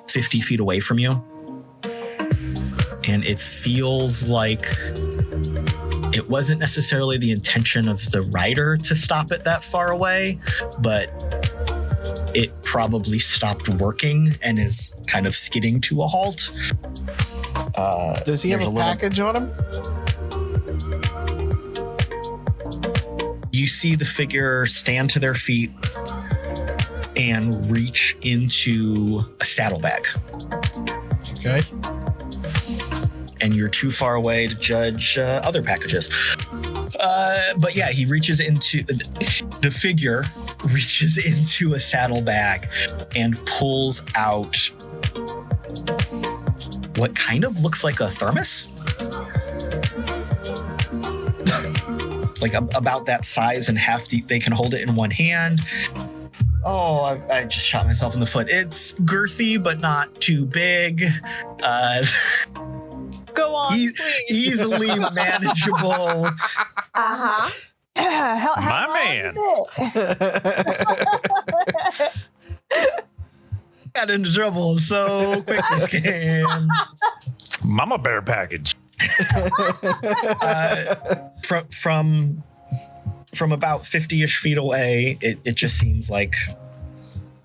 50 feet away from you. And it feels like it wasn't necessarily the intention of the rider to stop it that far away, but it probably stopped working and is kind of skidding to a halt. Does he have a package on him? You see the figure stand to their feet and reach into a saddlebag. Okay. And you're too far away to judge other packages. But yeah, he reaches into the figure reaches into a saddlebag and pulls out what kind of looks like a thermos. Like about that size and hefty. They can hold it in one hand. Oh, I just shot myself in the foot. It's girthy, but not too big. Go on, please. Easily manageable. Uh-huh. How My long man. is it? Got into trouble so quick this game. Mama bear package. From about 50-ish feet away, it just seems like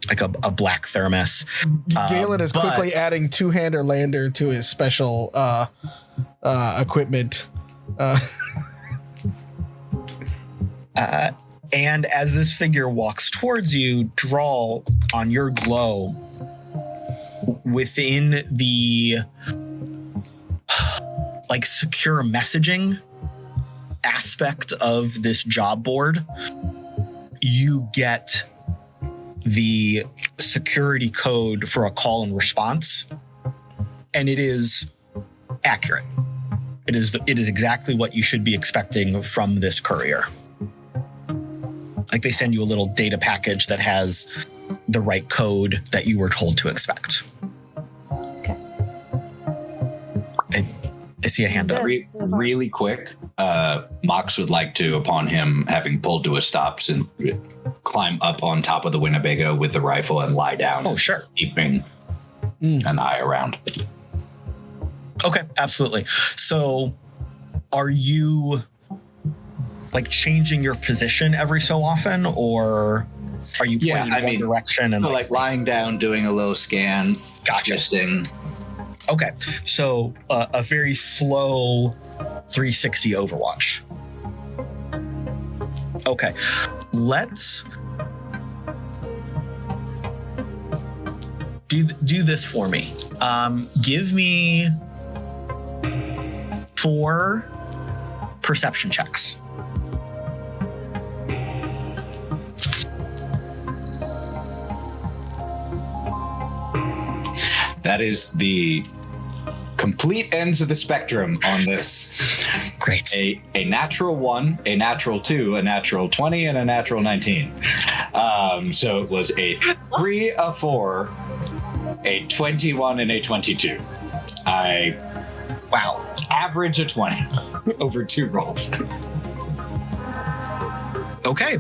a black thermos. Galen is quickly adding two-hander lander to his special equipment. And as this figure walks towards you, Drall, on your glow, within the like secure messaging aspect of this job board, you get the security code for a call and response, and it is accurate. It is exactly what you should be expecting from this courier. Like they send you a little data package that has the right code that you were told to expect. Okay. I see a hand up. Really quick, Mox would like to, upon him having pulled to a stop, and climb up on top of the Winnebago with the rifle and lie down. Oh, sure. Keeping an eye around. Okay, absolutely. So are you like changing your position every so often, or are you pointing in one direction and like lying down, doing a little scan, adjusting? Okay, so a very slow 360 Overwatch. Okay, let's do this for me. Give me 4 perception checks. That is the complete ends of the spectrum on this. Great. A natural 1, a natural 2, a natural 20, and a natural 19. So it was a 3, a 4, a 21, and a 22. Wow. Average a 20 over 2 rolls. Okay.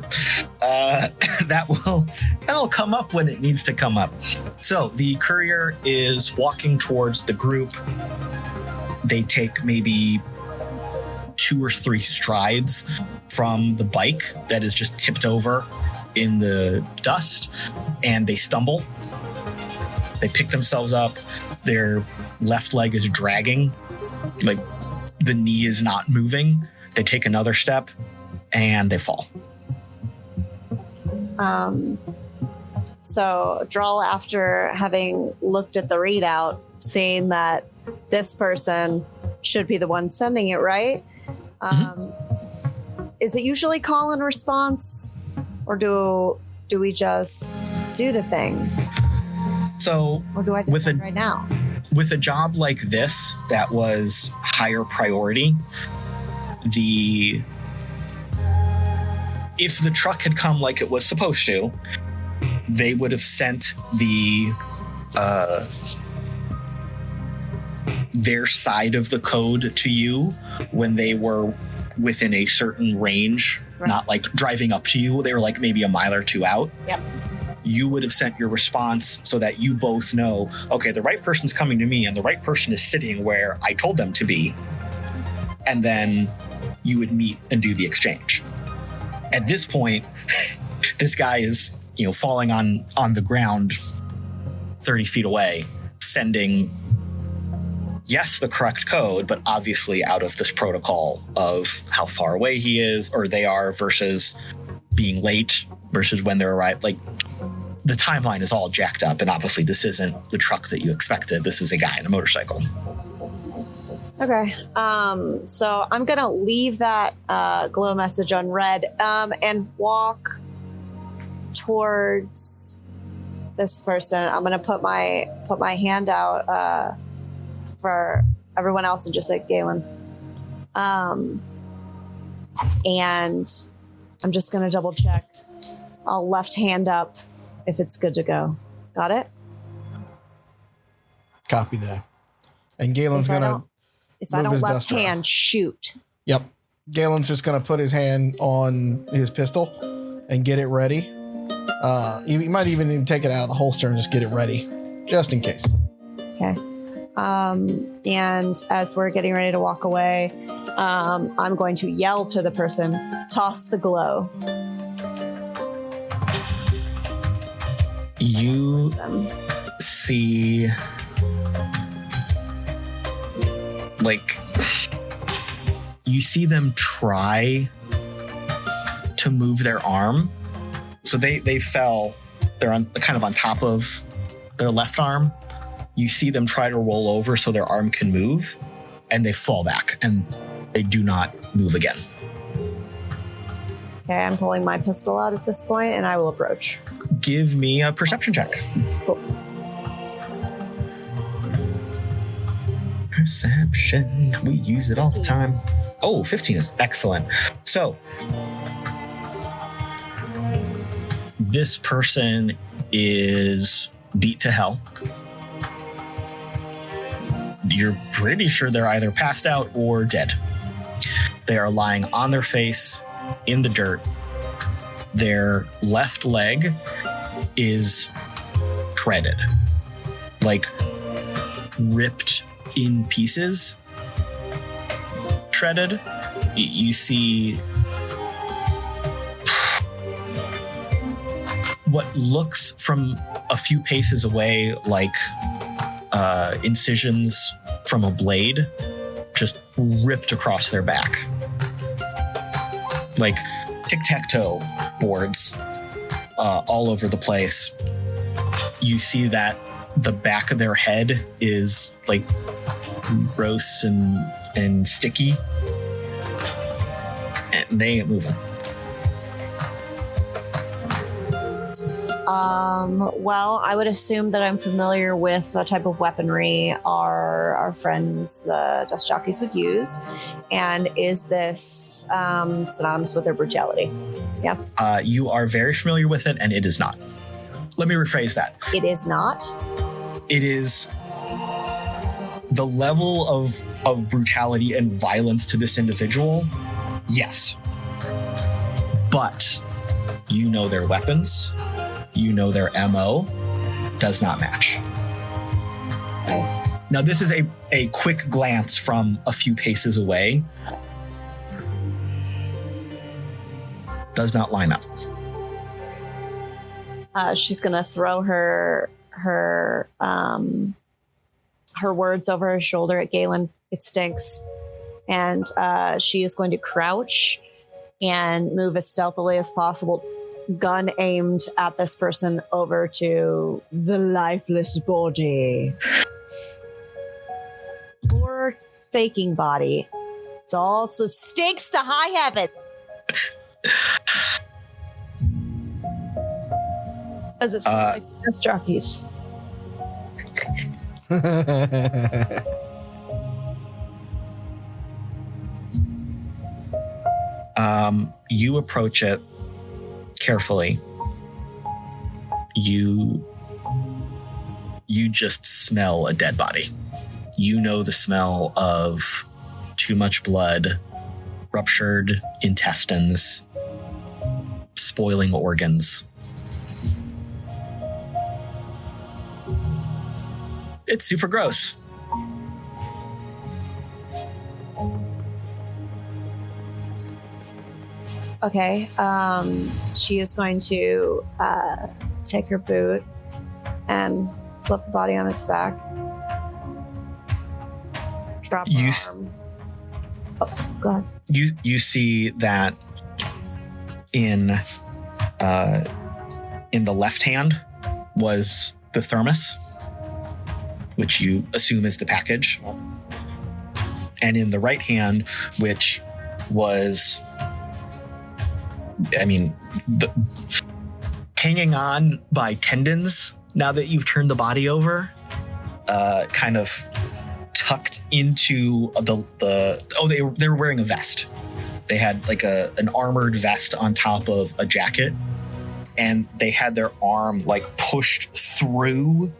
That'll come up when it needs to come up. So the courier is walking towards the group. They take maybe 2 or 3 strides from the bike that is just tipped over in the dust, and they stumble. They pick themselves up. Their left leg is dragging, like the knee is not moving. They take another step and they fall. So Drall, after having looked at the readout, seeing that this person should be the one sending it, right? Is it usually call and response, or do we just do the thing? So Or do I with decide right now? with a job like this that was higher priority, if the truck had come like it was supposed to, they would have sent their side of the code to you when they were within a certain range, Right. not like driving up to you. They were like maybe a mile or two out. Yep. You would have sent your response so that you both know, okay, the right person's coming to me and the right person is sitting where I told them to be. And then you would meet and do the exchange. At this point, this guy is, falling on the ground 30 feet away, sending, yes, the correct code, but obviously out of this protocol of how far away he is or they are versus being late versus when they're arrived. Like, the timeline is all jacked up, and obviously this isn't the truck that you expected. This is a guy in a motorcycle. Okay. So I'm going to leave that glow message unread and walk towards this person. I'm going to put my hand out for everyone else and just say, Galen. And I'm just going to double check. I'll left hand up if it's good to go. Got it? Copy that. And Galen's gonna. If I move don't his left duster off. hand, shoot. Yep. Galen's just gonna put his hand on his pistol and get it ready. He might even take it out of the holster and just get it ready, just in case. Okay. And as we're getting ready to walk away, I'm going to yell to the person, toss the glow. You see, you see them try to move their arm. So they fell. They're kind of on top of their left arm. You see them try to roll over so their arm can move, and they fall back, and they do not move again. Okay, I'm pulling my pistol out at this point, and I will approach. Give me a perception check. Cool. Perception. We use it all the time. Oh, 15 is excellent. So, this person is beat to hell. You're pretty sure they're either passed out or dead. They are lying on their face in the dirt. Their left leg is shredded, like ripped in pieces. Shredded. You see what looks from a few paces away like incisions from a blade just ripped across their back. Like tic-tac-toe boards all over the place. You see that the back of their head is like gross and sticky. And they ain't moving. Well, I would assume that I'm familiar with the type of weaponry our friends, the dust jockeys, would use. And is this synonymous with their brutality? Yeah. You are very familiar with it, and it is not. Let me rephrase that. It is not. It is the level of brutality and violence to this individual. Yes. But you know their weapons. You know their MO does not match. Okay. Now, this is a quick glance from a few paces away. Does not line up. She's gonna throw her words over her shoulder at Galen. It stinks. And she is going to crouch and move as stealthily as possible, gun aimed at this person, over to the lifeless body. Poor faking body. It's also stinks to high heaven. As it sounds like dust jockeys. You approach it carefully. You just smell a dead body. You know the smell of too much blood, ruptured intestines, spoiling organs. It's super gross. Okay. She is going to take her boot and flip the body on its back. Drop her arm. Oh, go ahead. You see that in the left hand was the thermos, which you assume is the package, and in the right hand, which was, hanging on by tendons. Now that you've turned the body over, kind of tucked into they were wearing a vest. They had like an armored vest on top of a jacket, and they had their arm like pushed through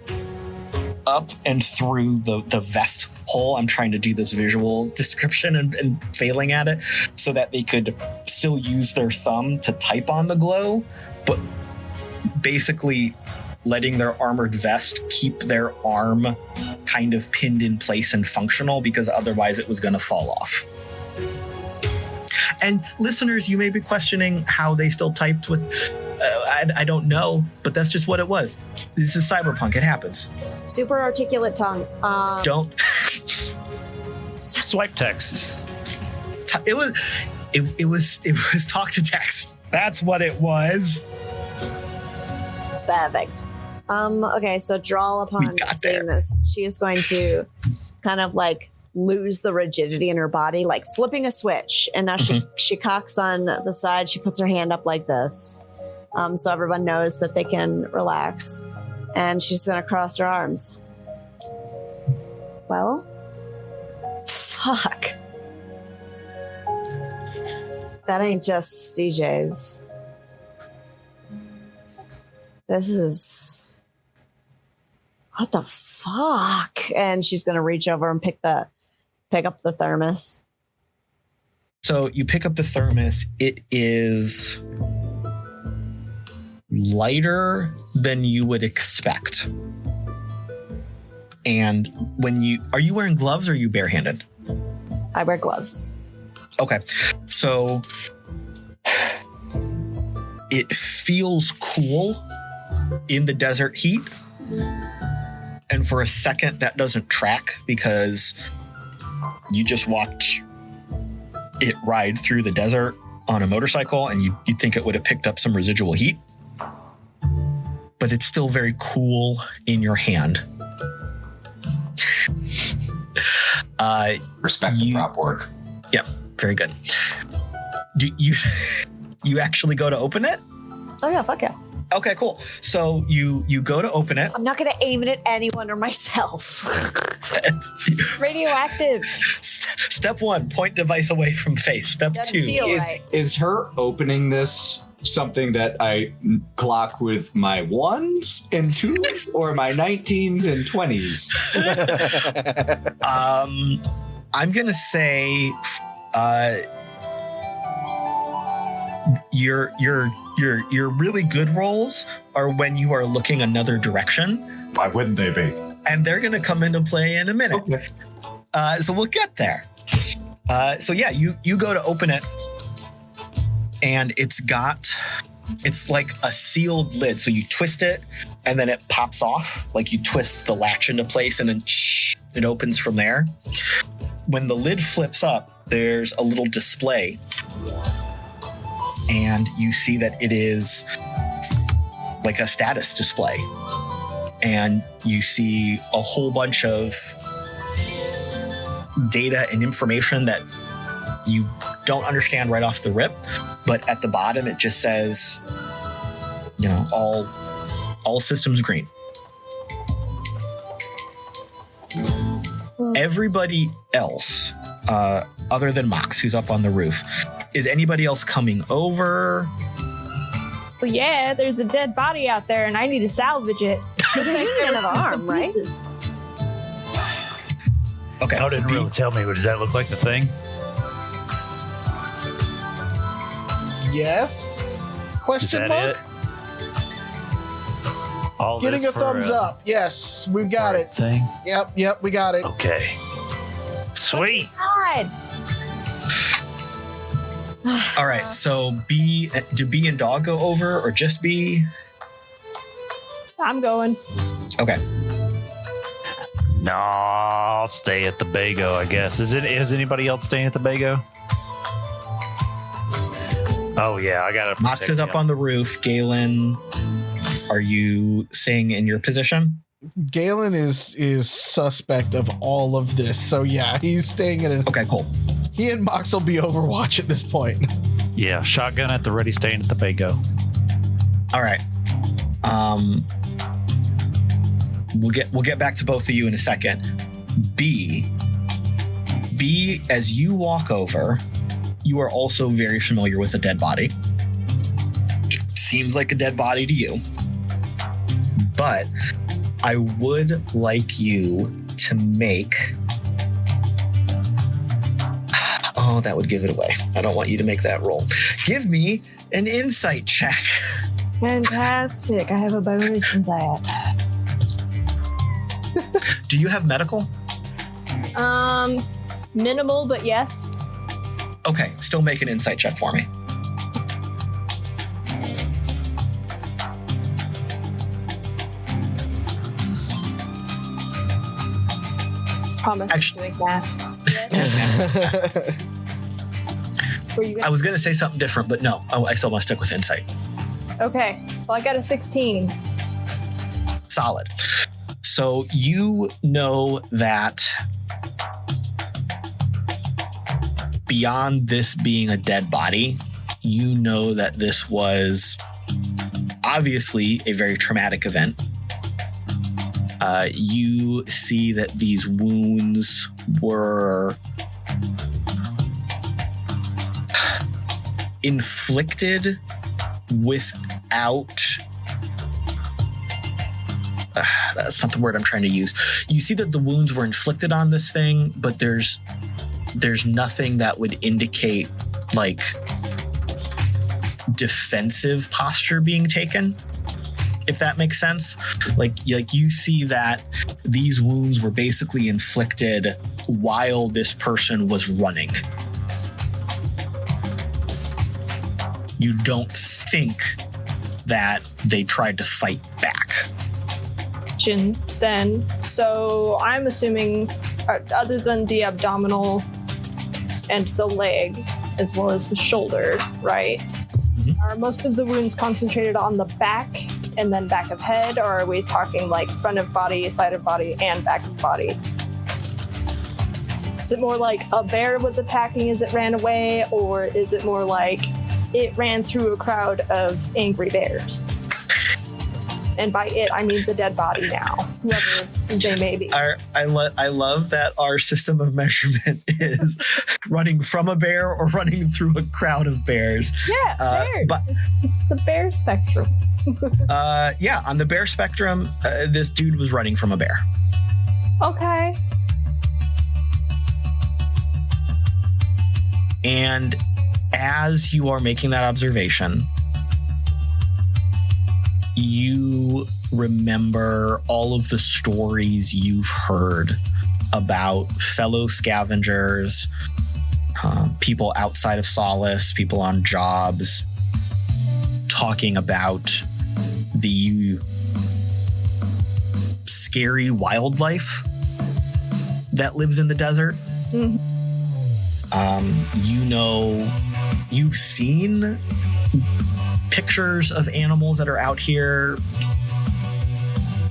up and through the vest hole. I'm trying to do this visual description and failing at it, so that they could still use their thumb to type on the glow, but basically letting their armored vest keep their arm kind of pinned in place and functional, because otherwise it was going to fall off. And listeners, you may be questioning how they still typed with I don't know, but that's just what it was. This is cyberpunk. It happens. Super articulate tongue. Don't Swipe text. It was talk to text. That's what it was. Perfect. Okay, so Drall, upon seeing this, she is going to kind of like lose the rigidity in her body, like flipping a switch. And now she cocks on the side. She puts her hand up like this. So everyone knows that they can relax. And she's going to cross her arms. Well, fuck. That ain't just DJ's. This is... What the fuck? And she's going to reach over and pick up the thermos. So you pick up the thermos. It is lighter than you would expect. And are you wearing gloves or are you barehanded? I wear gloves. Okay. So it feels cool in the desert heat. And for a second, that doesn't track because you just watch it ride through the desert on a motorcycle, and you'd think it would have picked up some residual heat. But it's still very cool in your hand. Respect the prop work. Yeah, very good. Do you actually go to open it? Oh yeah, fuck yeah. Okay, cool. So you go to open it. I'm not going to aim it at anyone or myself. Radioactive. Step 1, point device away from face. Step Doesn't 2. feel right. Is her opening this something that I clock with my 1s and 2s or my 19s and 20s? I'm gonna say your really good rolls are when you are looking another direction. Why wouldn't they be? And they're gonna come into play in a minute. Okay. So we'll get there. So yeah, you go to open it, and it's like a sealed lid. So you twist it, and then it pops off. Like you twist the latch into place, and then it opens from there. When the lid flips up, there's a little display, and you see that it is like a status display. And you see a whole bunch of data and information that you don't understand right off the rip, but at the bottom it just says, all systems green. everybody else, other than Mox, who's up on the roof, is anybody else coming over? Well, yeah, there's a dead body out there, and I need to salvage it. With a union of arm, right? Okay. Y'all didn't really tell me, but does that look like the thing? Yes? Is Question that mark? it? All Getting this a for thumbs up. Yes, we've got it. Thing? Yep, we got it. Okay. Sweet. God. All right. So do B and Dog go over, or just B? I'm going. Okay. No, I'll stay at the bego, I guess. Is anybody else staying at the bego? Oh yeah, I got it. Mox is up on the roof. Galen, are you staying in your position? Galen is suspect of all of this, so yeah, he's staying in it. Okay, cool. He and Mox will be Overwatch at this point. Yeah, shotgun at the ready, staying at the bego. All right. We'll get back to both of you in a second. B, as you walk over, you are also very familiar with a dead body. Seems like a dead body to you. But I would like you to make... Oh, that would give it away. I don't want you to make that roll. Give me an insight check. Fantastic. I have a bonus in that. Do you have medical? Minimal, but yes. Okay, still make an insight check for me. Promise Actually- I'm doing math. Were you I was going to say something different, but no, I still must stick with insight. Okay. Well, I got a 16. Solid. So you know that beyond this being a dead body, you know that this was obviously a very traumatic event. You see that these wounds were inflicted without... that's not the word I'm trying to use. You see that the wounds were inflicted on this thing, but there's nothing that would indicate like defensive posture being taken, if that makes sense. Like you see that these wounds were basically inflicted while this person was running. You don't think that they tried to fight back. Then, so I'm assuming, other than the abdominal and the leg, as well as the shoulder, right? Mm-hmm. Are most of the wounds concentrated on the back and then back of head, or are we talking like front of body, side of body, and back of body? Is it more like a bear was attacking as it ran away, or is it more like it ran through a crowd of angry bears? And by it, I mean the dead body now, whoever they may be. I love that our system of measurement is running from a bear or running through a crowd of bears. Yeah, bears. But it's the bear spectrum. yeah, on the bear spectrum, this dude was running from a bear. Okay. And as you are making that observation, you remember all of the stories you've heard about fellow scavengers, people outside of Solace, people on jobs, talking about the scary wildlife that lives in the desert. Mm-hmm. You've seen pictures of animals that are out here.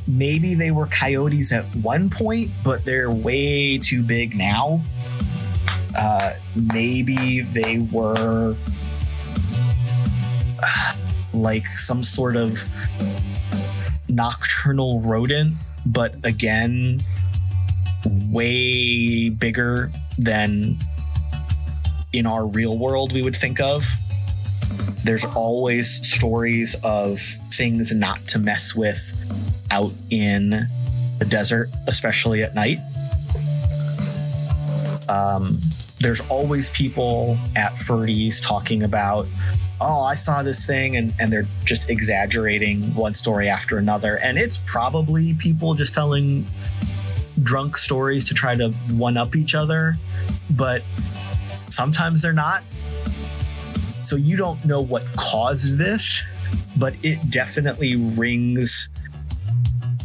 Maybe they were coyotes at one point, but they're way too big now. Maybe they were like some sort of nocturnal rodent, but again, way bigger than in our real world we would think of. There's always stories of things not to mess with out in the desert, especially at night. There's always people at Ferdy's talking about, oh, I saw this thing, and they're just exaggerating one story after another. And it's probably people just telling drunk stories to try to one-up each other, but sometimes they're not. So you don't know what caused this, but it definitely rings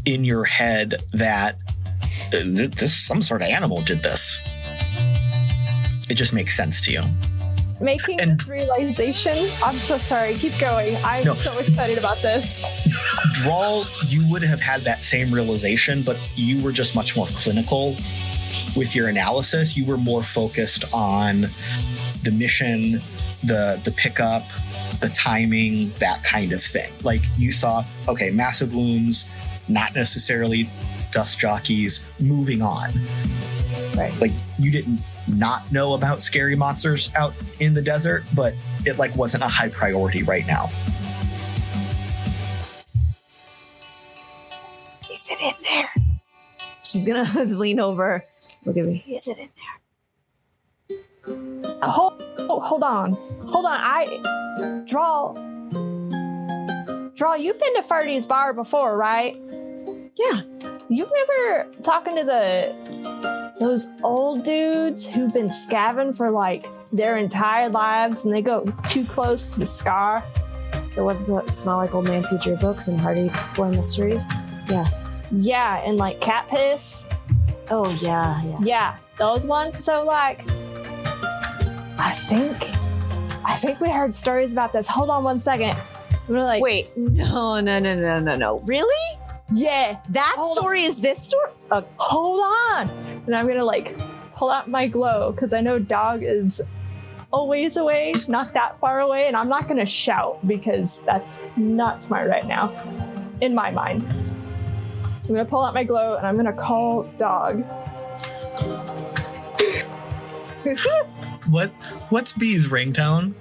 in your head that this some sort of animal did this. It just makes sense to you. Making this realization, I'm so sorry, keep going. I'm so excited about this. Drall, you would have had that same realization, but you were just much more clinical with your analysis. You were more focused on the mission, the pickup, the timing, that kind of thing. Like you saw, okay, massive wounds, not necessarily dust jockeys, moving on. Right. Like you didn't not know about scary monsters out in the desert, but it like wasn't a high priority right now. Is it in there? She's gonna lean over. Look at me. Is it in there? Hold on. Drall, you've been to Ferdy's bar before, right? Yeah. You remember talking to those old dudes who've been scavenging for like their entire lives and they go too close to the scar? The ones that smell like old Nancy Drew books and Hardy Boy Mysteries? Yeah. Yeah, and like cat piss. Oh, yeah. Yeah, those ones. So like, I think we heard stories about this. Hold on one second. We're like, wait, no. Really? Yeah. That story is this story? Hold on. And I'm gonna like pull out my glow because I know Dog is a ways away, not that far away, and I'm not gonna shout because that's not smart right now, in my mind. I'm gonna pull out my glow and I'm gonna call Dog. What's B's ringtone?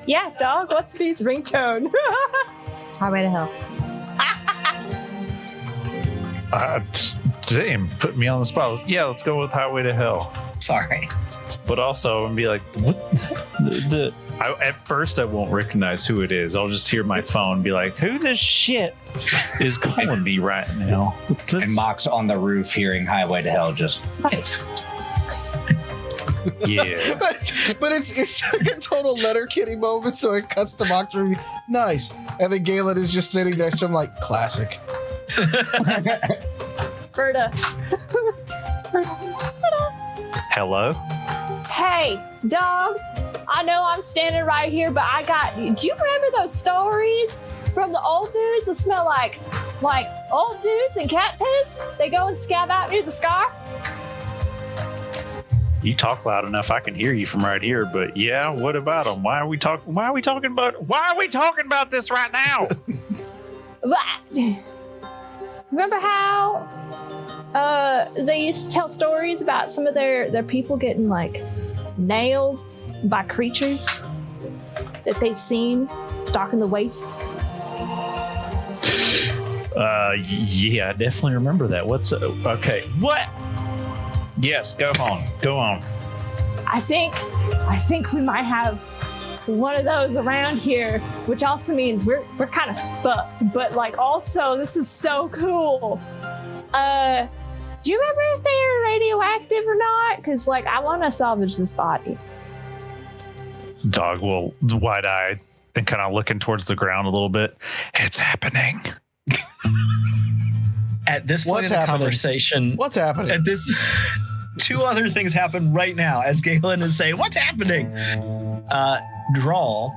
Yeah, Dog, what's B's ringtone? Highway to Hell. Damn, put me on the spot. Yeah, let's go with Highway to Hell. Sorry. But also, I'm be like, what? At first, I won't recognize who it is. I'll just hear my phone be like, who the shit is calling me right now? And Mock's on the roof hearing Highway to Hell just... Yeah. but it's like a total Letterkenny moment, so it cuts to Mock's room. Nice. And then Galen is just sitting next to him like, classic. Berta. Hello? Hey, Dog. I know I'm standing right here, but do you remember those stories from the old dudes that smell like old dudes and cat piss? They go and scab out near the scar? You talk loud enough, I can hear you from right here. But yeah, what about them? Why are we talking about this right now? Remember how they used to tell stories about some of their people getting like nailed by creatures that they've seen stalking the wastes? Yeah, I definitely remember that. Okay, what? Yes, go on. I think we might have one of those around here, which also means we're kind of fucked, but like also this is so cool. Do you remember if they are radioactive or not? Because like I want to salvage this body. Dog will wide-eyed and kind of looking towards the ground a little bit. It's happening. At this point in the conversation, what's happening? At this, two other things happen right now as Galen is saying, "What's happening?" Drall,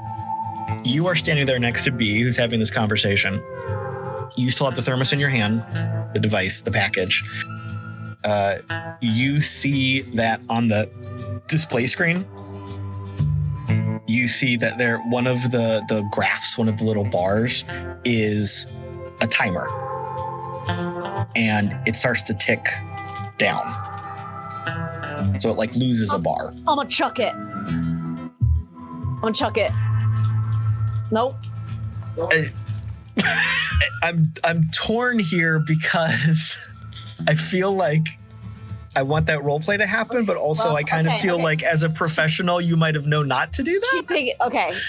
you are standing there next to B, who's having this conversation. You still have the thermos in your hand, the device, the package. You see that on the display screen. You see that one of the graphs, one of the little bars, is a timer. and it starts to tick down. So it like loses a bar. I'm gonna chuck it. Nope. I'm torn here because I feel like I want that role play to happen, but also I kind of feel like as a professional, you might have known not to do that.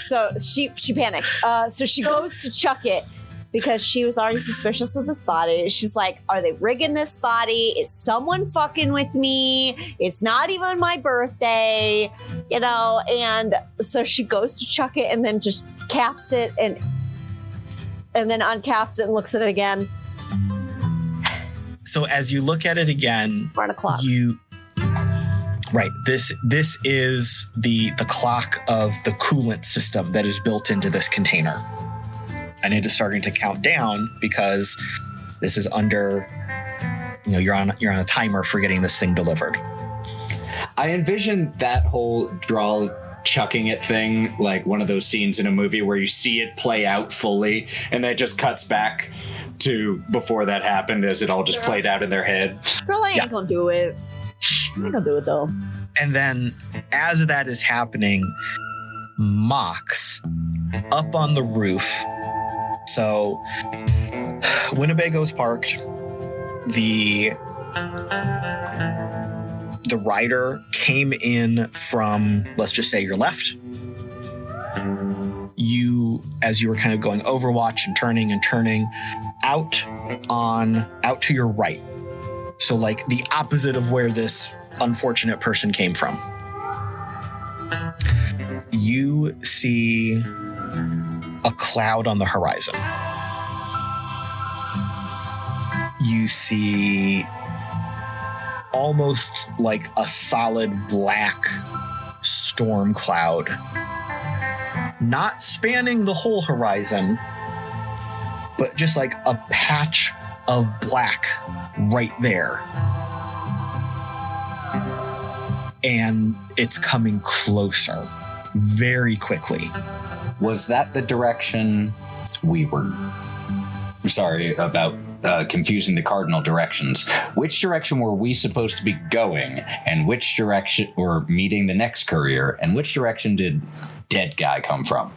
So she panicked. So she goes to chuck it because she was already suspicious of this body. She's like, are they rigging this body? Is someone fucking with me? It's not even my birthday, you know? And so she goes to chuck it and then just caps it and then uncaps it and looks at it again. So as you look at it again, Burn a clock. Right. This is the clock of the coolant system that is built into this container. And it is starting to count down because this is under, you're on a timer for getting this thing delivered. I envision that whole Drall chucking it thing like one of those scenes in a movie where you see it play out fully and then it just cuts back to before that happened as it all just played out in their head. Girl, I ain't gonna do it. I ain't gonna do it though. And then as that is happening, Mox up on the roof. So Winnebago's parked. The rider came in from, let's just say, your left. You, as you were kind of going Overwatch and turning out to your right. So like the opposite of where this unfortunate person came from. You see a cloud on the horizon. You see almost like a solid black storm cloud, not spanning the whole horizon, but just like a patch of black right there. And it's coming closer very quickly. Was that the direction we were? Sorry about confusing the cardinal directions. Which direction were we supposed to be going, and which direction, or meeting the next courier, and which direction did dead guy come from?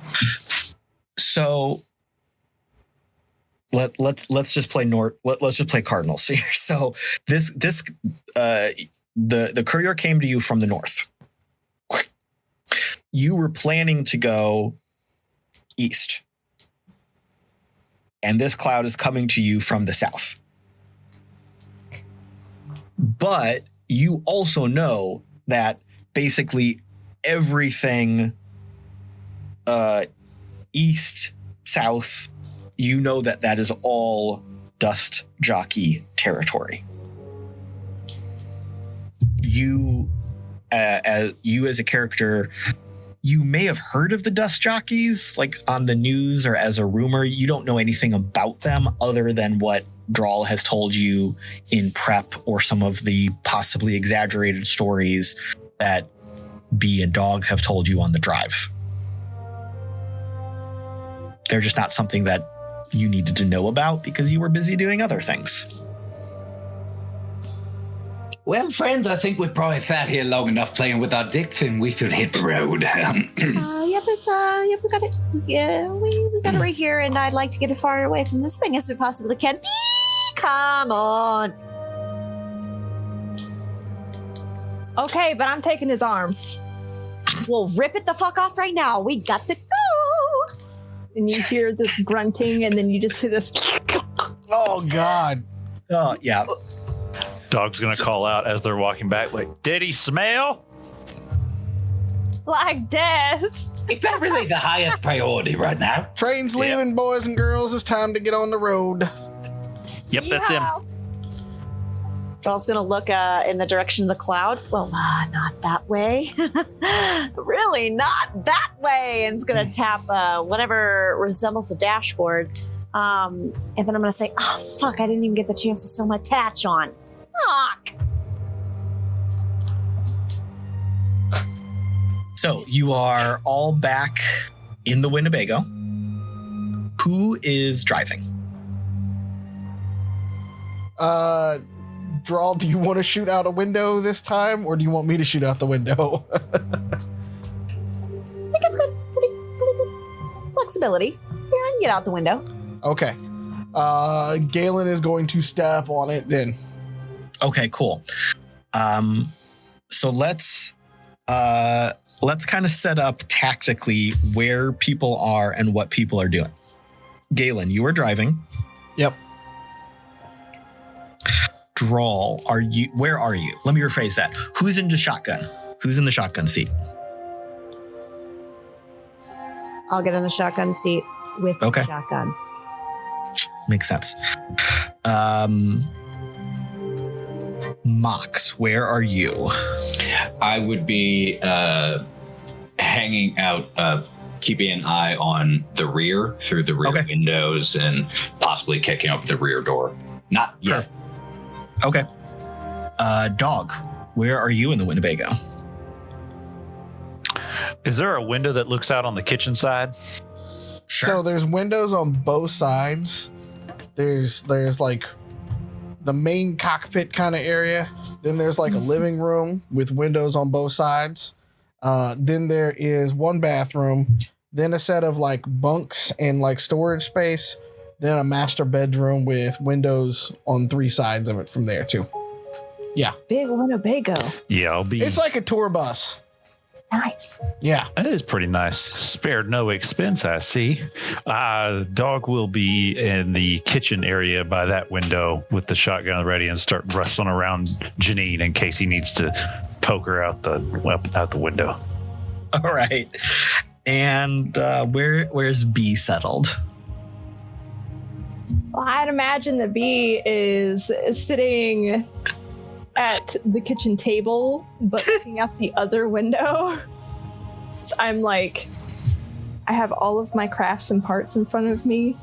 So let's just play let's just play cardinals here. So the courier came to you from the north. You were planning to go east. And this cloud is coming to you from the south. But you also know that basically everything east, south, you know that is all dust jockey territory. You as a character, you may have heard of the dust jockeys, like on the news or as a rumor. You don't know anything about them other than what Drall has told you in prep or some of the possibly exaggerated stories that Bee and Dog have told you on the drive. They're just not something that you needed to know about because you were busy doing other things. Well, friends, I think we've probably sat here long enough playing with our dicks, and we should hit the road. We got it. Yeah, we got it right here, and I'd like to get as far away from this thing as we possibly can. Come on. Okay, but I'm taking his arm. We'll rip it the fuck off right now. We got to go. And you hear this grunting, and then you just hear this. Oh, God. Oh, yeah. Dog's gonna call out as they're walking back, like, "Did he smell?" Like death. Is that really the highest priority right now? Train's leaving, boys and girls. It's time to get on the road. Yep, that's him. Drall's gonna look in the direction of the cloud. Well, not that way. Really, not that way. And it's gonna tap whatever resembles a dashboard. And then I'm gonna say, "Oh fuck! I didn't even get the chance to sew my patch on." Fuck. So you are all back in the Winnebago. Who is driving? Drall, do you want to shoot out a window this time, or do you want me to shoot out the window? I think I've got pretty good flexibility. Yeah, I can get out the window. Okay. Galen is going to step on it then. Okay, cool. So let's kind of set up tactically where people are and what people are doing. Galen, you are driving. Yep. Drall, where are you? Let me rephrase that. Who's in the shotgun? Who's in the shotgun seat? I'll get in the shotgun seat with Okay. the shotgun. Makes sense. Mox, where are you? I would be hanging out, keeping an eye on the rear through the rear windows and possibly kicking up the rear door. Not yet. Perfect. Okay. Dog, where are you in the Winnebago? Is there a window that looks out on the kitchen side? Sure. So there's windows on both sides. There's like the main cockpit kind of area. Then there's like a living room with windows on both sides. Then there is one bathroom. Then a set of like bunks and like storage space. Then a master bedroom with windows on 3 sides of it from there too. Yeah. Big Winnebago. Yeah, I'll be. It's like a tour bus. Nice. Yeah. That is pretty nice. Spared no expense, I see. Dog will be in the kitchen area by that window with the shotgun ready and start rustling around Janine in case he needs to poke her out the window. All right. And where's B settled? Well, I'd imagine that B is sitting at the kitchen table, but looking out the other window. So I'm like, I have all of my crafts and parts in front of me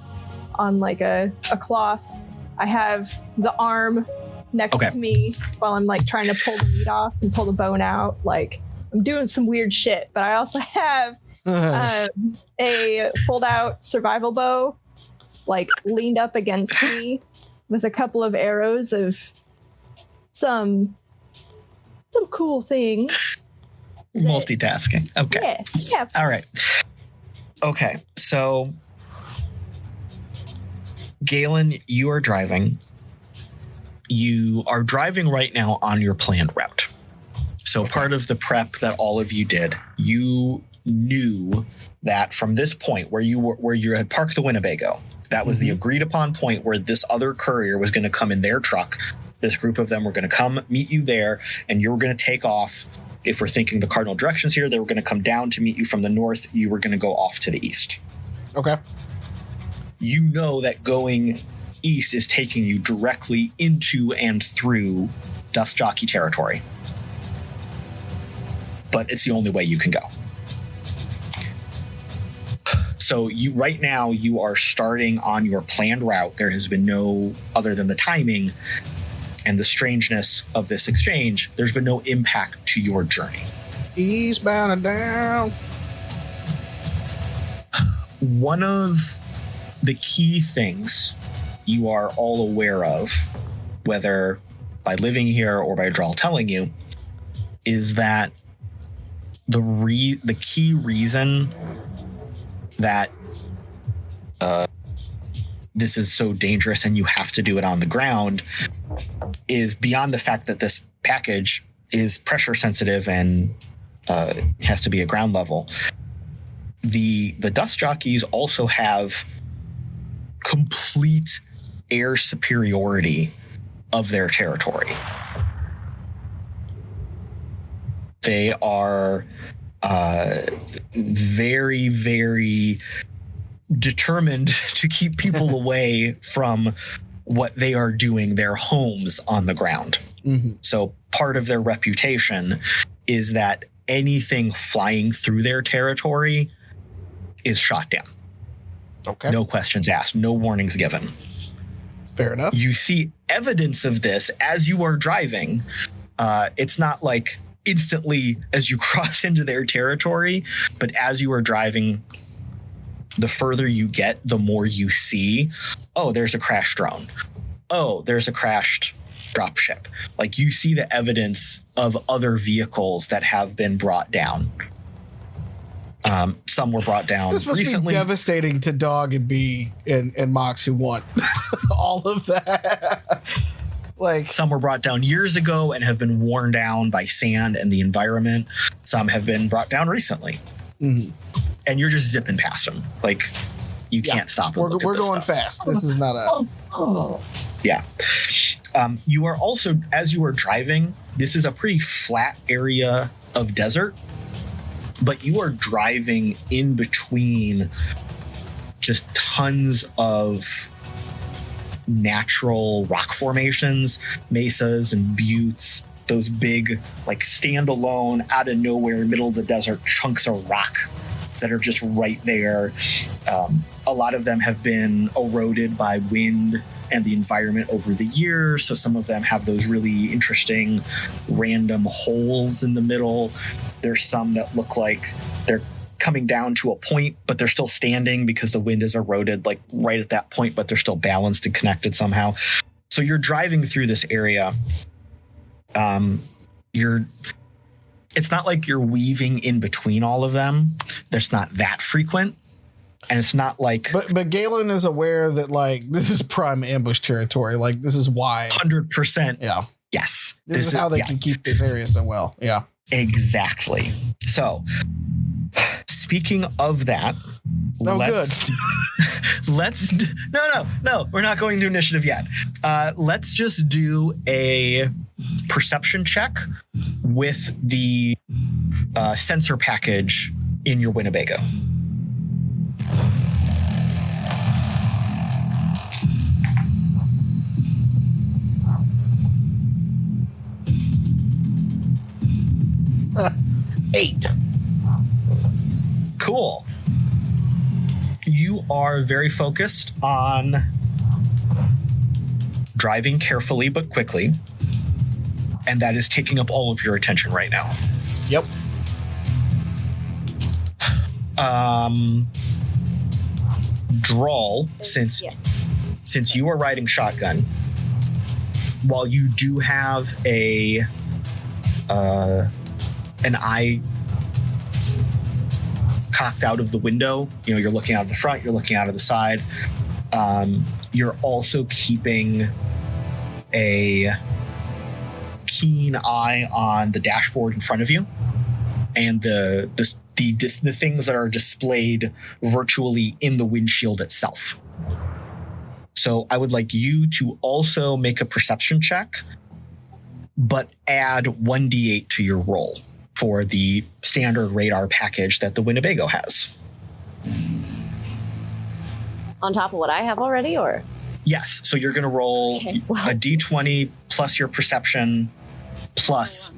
on like a cloth. I have the arm next to me while I'm like trying to pull the meat off and pull the bone out. Like I'm doing some weird shit, but I also have a fold out survival bow like leaned up against me with a couple of arrows of some cool things. Multitasking. Okay. Yeah. All right. Okay. So, Galen, you are driving. You are driving right now on your planned route. So part of the prep that all of you did, you knew that from this point where you had parked the Winnebago, that was the agreed upon point where this other courier was going to come in their truck. This group of them were going to come meet you there, and you were going to take off. If we're thinking the cardinal directions here, they were going to come down to meet you from the north. You were going to go off to the east. Okay. You know that going east is taking you directly into and through Dust Jockey territory. But it's the only way you can go. So right now you are starting on your planned route. There has been no, other than the timing and the strangeness of this exchange, there's been no impact to your journey. Eastbound and down. One of the key things you are all aware of, whether by living here or by Drall telling you, is that the key reason that this is so dangerous and you have to do it on the ground is beyond the fact that this package is pressure sensitive and has to be at ground level. The dust jockeys also have complete air superiority of their territory. They are very, very determined to keep people away from what they are doing, their homes on the ground. Mm-hmm. So part of their reputation is that anything flying through their territory is shot down. Okay. No questions asked, no warnings given. Fair enough. You see evidence of this as you are driving. It's not like instantly as you cross into their territory, but as you are driving, the further you get, the more you see, oh, there's a crashed drone. oh, there's a crashed dropship. Like you see the evidence of other vehicles that have been brought down. Some were brought down This must recently. be devastating to Dog and B and Mox who want all of that. Like Some were brought down years ago and have been worn down by sand and the environment. Some have been brought down recently. mm-hmm. And you're just zipping past them. Like you can't stop. And We're look at this going stuff. fast. This is not a. Yeah. You are also, as you are driving, this is a pretty flat area of desert, but you are driving in between just tons of natural rock formations, mesas and buttes, those big, like standalone, out of nowhere, middle of the desert chunks of rock that are just right there. A lot of them have been eroded by wind and the environment over the years. So some of them have those really interesting random holes in the middle. There's some that look like they're coming down to a point, but they're still standing because the wind is eroded like right at that point, but they're still balanced and connected somehow. So you're driving through this area. It's not like you're weaving in between all of them. There's not that frequent. And it's not like... But Galen is aware that, like, this is prime ambush territory. Like, this is why. 100%. Yeah. Yes. This is how they can keep this area so well. Yeah. Exactly. So, speaking of that... Oh, No. We're not going to initiative yet. Let's just do a perception check with the sensor package in your Winnebago. Eight. Cool. You are very focused on driving carefully but quickly, and that is taking up all of your attention right now. Yep. Drall, since you are riding shotgun, while you do have an eye cocked out of the window, you know, you're looking out of the front, you're looking out of the side, you're also keeping a keen eye on the dashboard in front of you and the things that are displayed virtually in the windshield itself. So I would like you to also make a perception check, but add 1d8 to your roll for the standard radar package that the Winnebago has. On top of what I have already, or? Yes. So you're going to roll a d20 plus your perception plus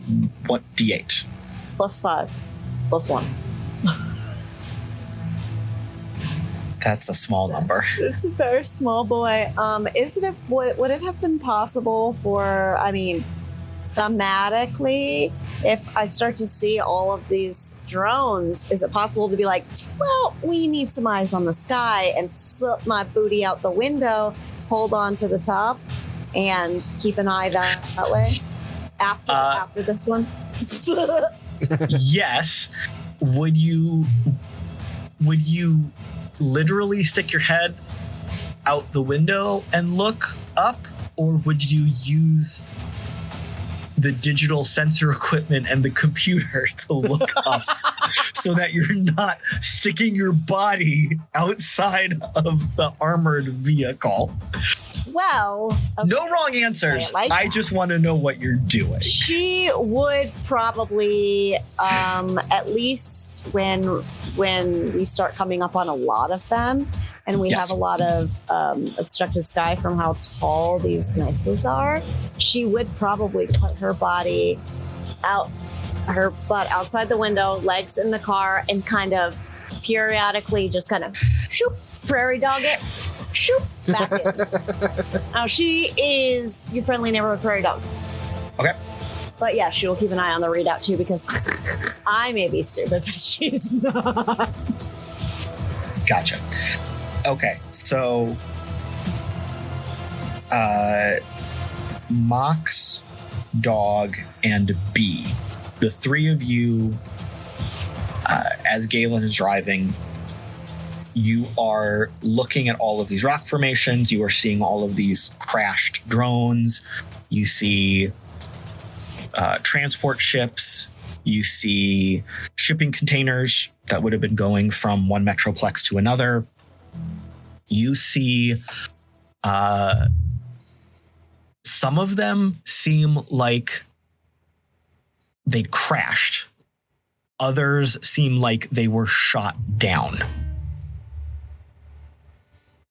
what d8? Plus 5. Plus 1. That's a small number. It's a very small boy. Would it have been possible for, thematically, if I start to see all of these drones, is it possible to be like, well, we need some eyes on the sky and slip my booty out the window, hold on to the top, and keep an eye that way after this one? Yes. Would you literally stick your head out the window and look up, or would you use the digital sensor equipment and the computer to look up so that you're not sticking your body outside of the armored vehicle? Well, okay. No wrong answers. I just want to know what you're doing. She would probably, at least when we start coming up on a lot of them, and we have a lot of obstructed sky from how tall these mesas are, she would probably put her body out, her butt outside the window, legs in the car, and kind of periodically just kind of shoop, prairie dog it, shoop, back in. Now, she is your friendly neighborhood prairie dog. Okay. But yeah, she will keep an eye on the readout too, because I may be stupid, but she's not. Gotcha. Okay, so Mox, Dog, and B. The three of you, as Galen is driving, you are looking at all of these rock formations. You are seeing all of these crashed drones. You see transport ships. You see shipping containers that would have been going from one metroplex to another. You see some of them seem like they crashed. Others seem like they were shot down.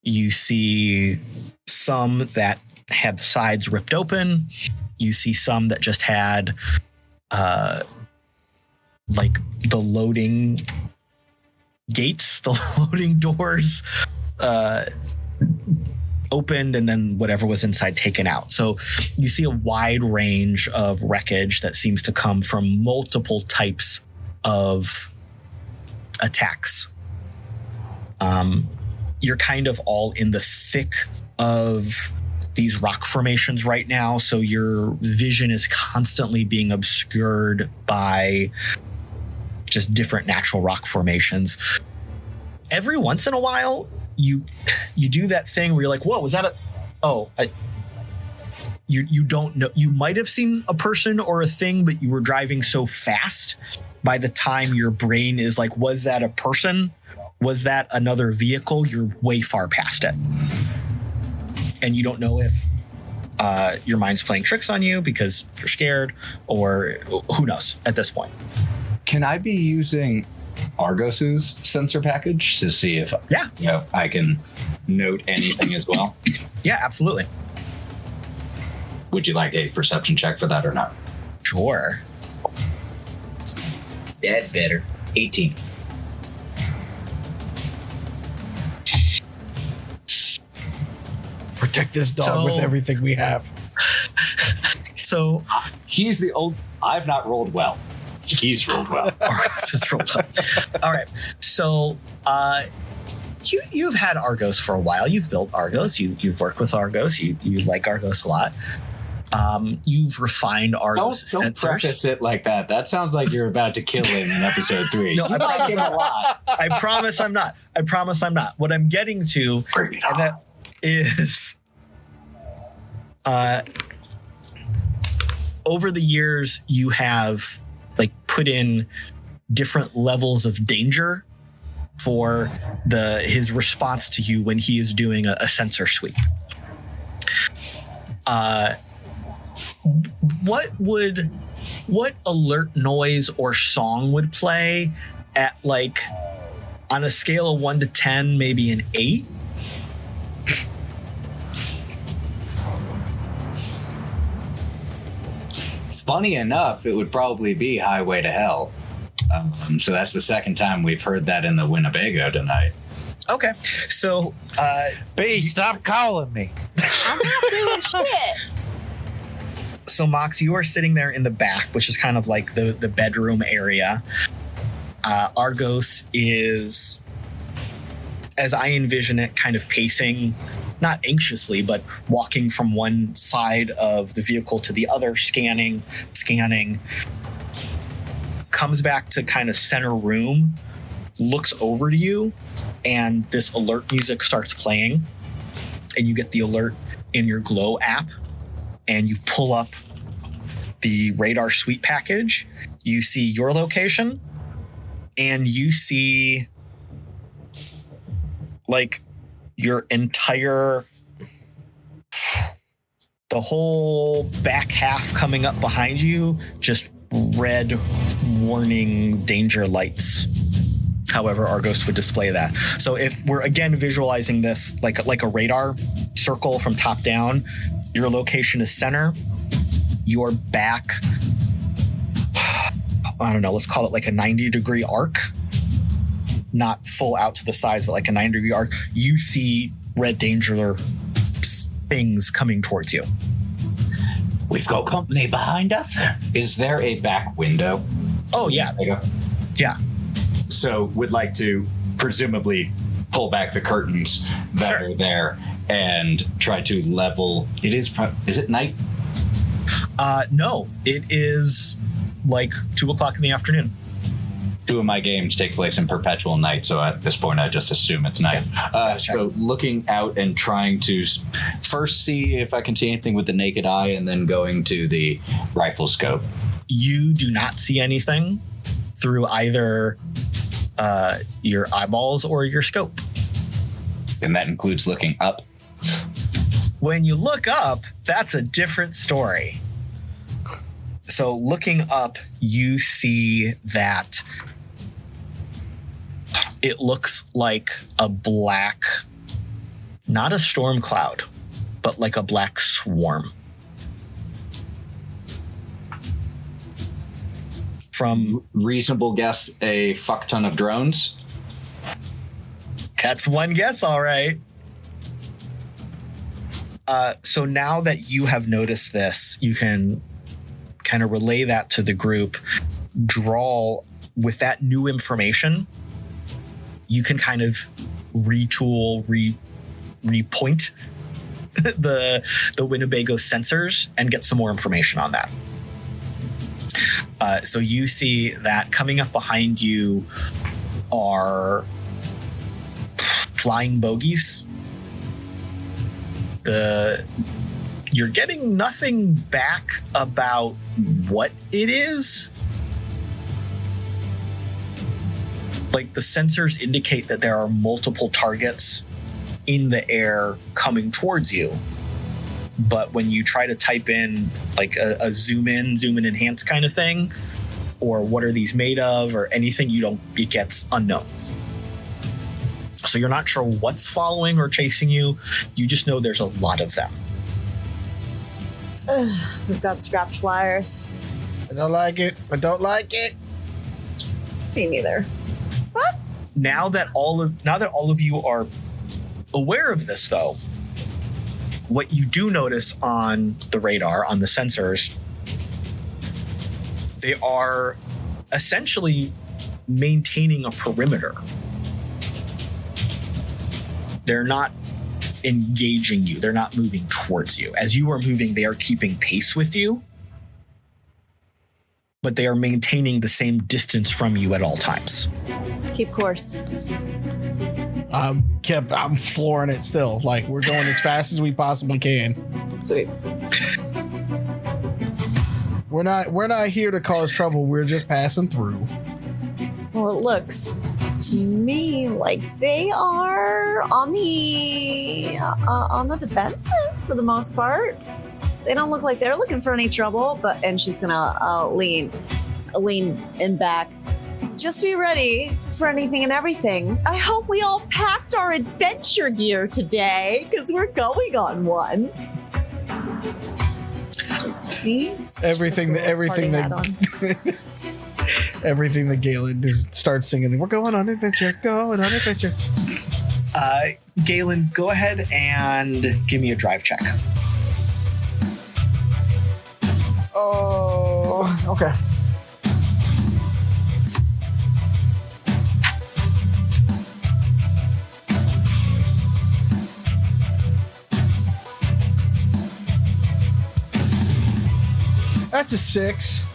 You see some that had the sides ripped open. You see some that just had like the loading gates, the loading doors opened, and then whatever was inside taken out. So you see a wide range of wreckage that seems to come from multiple types of attacks. You're kind of all in the thick of these rock formations right now, so your vision is constantly being obscured by just different natural rock formations. Every once in a while, you do that thing where you're like, whoa, was that you don't know. You might have seen a person or a thing, but you were driving so fast, by the time your brain is like, was that a person? Was that another vehicle? You're way far past it. And you don't know if your mind's playing tricks on you because you're scared, or who knows at this point. Can I be using Argos's sensor package to see if I can note anything as well? Yeah, absolutely. Would you like a perception check for that or not? Sure. That's better. 18. Protect this dog with everything we have. So he's the old. I've not rolled well. He's rolled well. Argos has rolled well. All right. So you've had Argos for a while. You've built Argos. You've worked with Argos. You like Argos a lot. You've refined Argos Don't sensors. preface it like that. That sounds like you're about to kill him in episode 3. No, You like him a lot. I promise I'm not. What I'm getting to, Bring it on. that is, over the years, you have like put in different levels of danger for his response to you when he is doing a sensor sweep. What alert noise or song would play at, like, on a scale of 1 to 10, maybe an 8? Funny enough, it would probably be Highway to Hell. So that's the second time we've heard that in the Winnebago tonight. Okay, so B, stop calling me. I'm not doing shit. So Mox, you are sitting there in the back, which is kind of like the bedroom area. Argos is, as I envision it, kind of pacing, not anxiously, but walking from one side of the vehicle to the other, scanning, comes back to kind of center room, looks over to you, and this alert music starts playing, and you get the alert in your Glow app, and you pull up the radar suite package. You see your location, and you see like your entire, the whole back half coming up behind you, just red warning danger lights. However Argos would display that. So if we're again visualizing this like a radar circle from top down, your location is center. Your back, I don't know, let's call it like a 90-degree arc. Not full out to the sides, but like a 90-degree arc. You see red danger things coming towards you. We've got company behind us. Is there a back window? Oh, yeah. There you go. Yeah. So would like to presumably pull back the curtains that are there and try to level. Is it night? No, it is like 2:00 in the afternoon. 2 of my games take place in perpetual night, so at this point I just assume it's night. So looking out and trying to first see if I can see anything with the naked eye, and then going to the rifle scope. You do not see anything through either your eyeballs or your scope. And that includes looking up. When you look up, that's a different story. So looking up, you see that it looks like a black, not a storm cloud, but like a black swarm. From reasonable guess, a fuck ton of drones. That's one guess, all right. So now that you have noticed this, you can kind of relay that to the group. Drall, with that new information, you can kind of retool, repoint the Winnebago sensors and get some more information on that. So you see that coming up behind you are flying bogies. You're getting nothing back about what it is. Like the sensors indicate that there are multiple targets in the air coming towards you. But when you try to type in like a zoom in enhance kind of thing, or what are these made of, or anything, it gets unknown. So you're not sure what's following or chasing you. You just know there's a lot of them. We've got scrapped flyers. I don't like it. Me neither. What? Now that all of you are aware of this, though, what you do notice on the radar, on the sensors, they are essentially maintaining a perimeter. They're not engaging you. They're not moving towards you. As you are moving, they are keeping pace with you, but they are maintaining the same distance from you at all times. Keep course. I'm flooring it still. Like, we're going as fast as we possibly can. Sweet. We're not here to cause trouble. We're just passing through. Well, it looks to me like they are on the defensive for the most part. They don't look like they're looking for any trouble. And she's gonna lean in back. Just be ready for anything and everything. I hope we all packed our adventure gear today, because we're going on one. Just me. Everything that everything that Galen just starts singing. We're going on adventure. Galen, go ahead and give me a drive check. Oh, okay. That's a 6.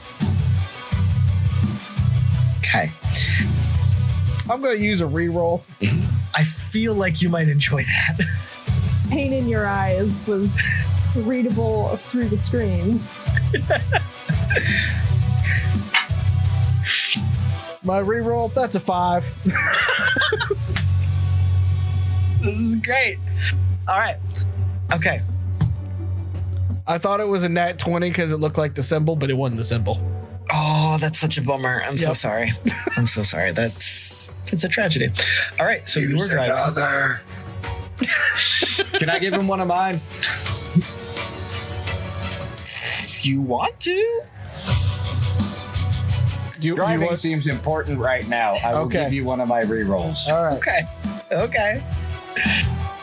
Okay. I'm going to use a reroll. I feel like you might enjoy that. Pain in your eyes was readable through the screens. My reroll, that's a 5. This is great. All right. Okay. I thought it was a nat 20 because it looked like the symbol, but it wasn't the symbol. Oh, that's such a bummer. I'm so sorry. I'm so sorry. It's a tragedy. All right, so you were driving. Another. Can I give him one of mine? If you want to. Driving seems important right now. I will give you one of my rerolls. All right. Okay.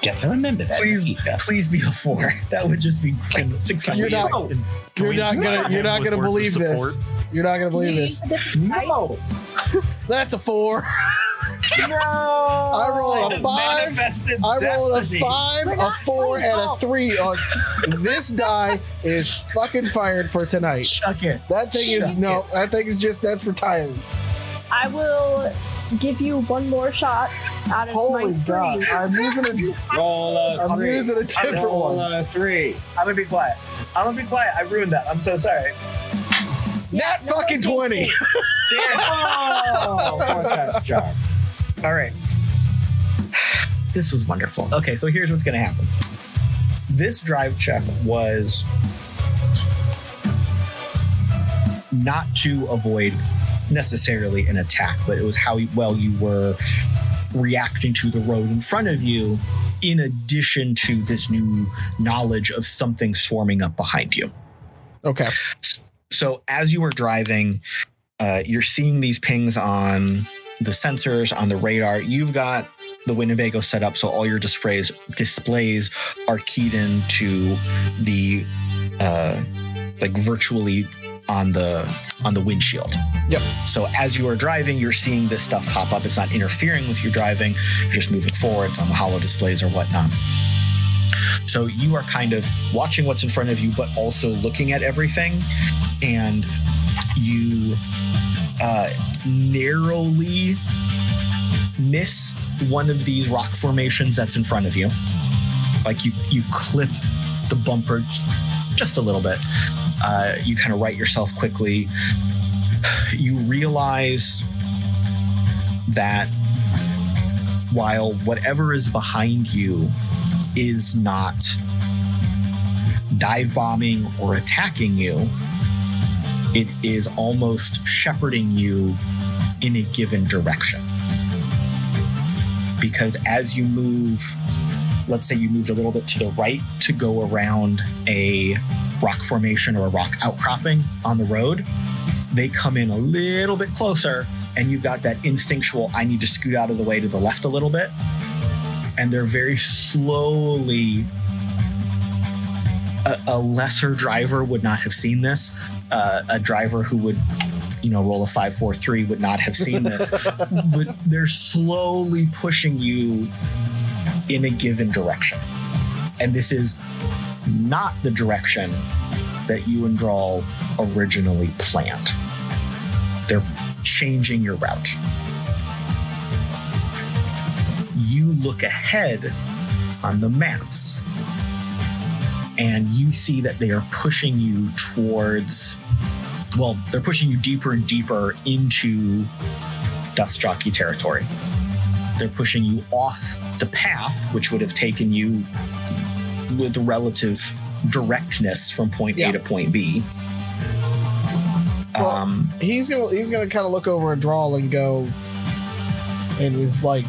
Just remember that. Please be a 4. That would just be 6. You're not gonna believe this. You're not gonna believe this. No. That's a 4. No. I rolled a 5. I rolled a 5, a 4, and a 3 on this die is fucking fired for tonight. Chuck it. That thing is that's retired. I will give you one more shot out of Holy my 3. God! I'm using a different one. a 3. I'm gonna be quiet. I ruined that. I'm so sorry. Nat fucking 20. Oh, fourth time's a charm. All right. This was wonderful. Okay, so here's what's going to happen. This drive check was not to avoid necessarily an attack, but it was how well you were reacting to the road in front of you, in addition to this new knowledge of something swarming up behind you. Okay. So as you were driving, you're seeing these pings on the sensors, on the radar. You've got the Winnebago set up so all your displays are keyed into the like virtually on the windshield. Yep. So as you are driving, you're seeing this stuff pop up. It's not interfering with your driving. You're just moving forward. It's on the holo displays or whatnot. So you are kind of watching what's in front of you, but also looking at everything. And you narrowly miss one of these rock formations that's in front of you. Like you clip the bumper just a little bit. You kind of right yourself quickly. You realize that while whatever is behind you is not dive bombing or attacking you, it is almost shepherding you in a given direction. Because as you move, let's say you moved a little bit to the right to go around a rock formation or a rock outcropping on the road, they come in a little bit closer and you've got that instinctual, I need to scoot out of the way to the left a little bit. And they're very slowly, a lesser driver would not have seen this. A driver who would, roll a 5-4-3 would not have seen this. But they're slowly pushing you in a given direction. And this is not the direction that you and Drall originally planned. They're changing your route. You look ahead on the maps and you see that they are pushing you towards, they're pushing you deeper and deeper into Dust Jockey territory. They're pushing you off the path, which would have taken you with relative directness from point A to point B. He's gonna kind of look over at Drall and go, and is like,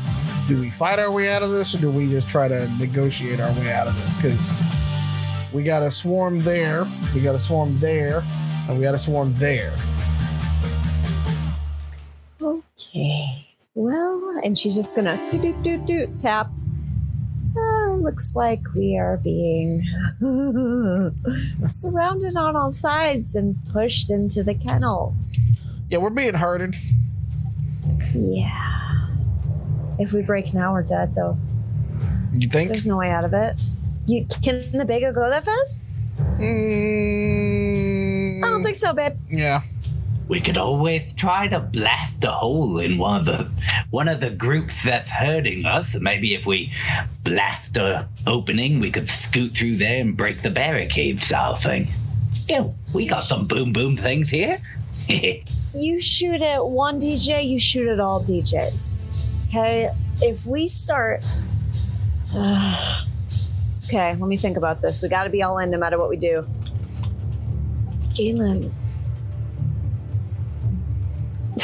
do we fight our way out of this, or do we just try to negotiate our way out of this? Because we got a swarm there, we got a swarm there, and we got a swarm there. Okay. Well, and she's just gonna tap. Looks like we are being surrounded on all sides and pushed into the kennel. Yeah, we're being herded. Yeah. If we break now, we're dead, though. You think? There's no way out of it. Can the bego go that fast? I don't think so, babe. Yeah. We could always try to blast a hole in one of the groups that's hurting us. Maybe if we blast a opening, we could scoot through there and break the barricade style thing. Yeah, we got some boom boom things here. You shoot at one DJ, you shoot at all DJs. Okay, if we start... okay, let me think about this. We got to be all in no matter what we do. Galen...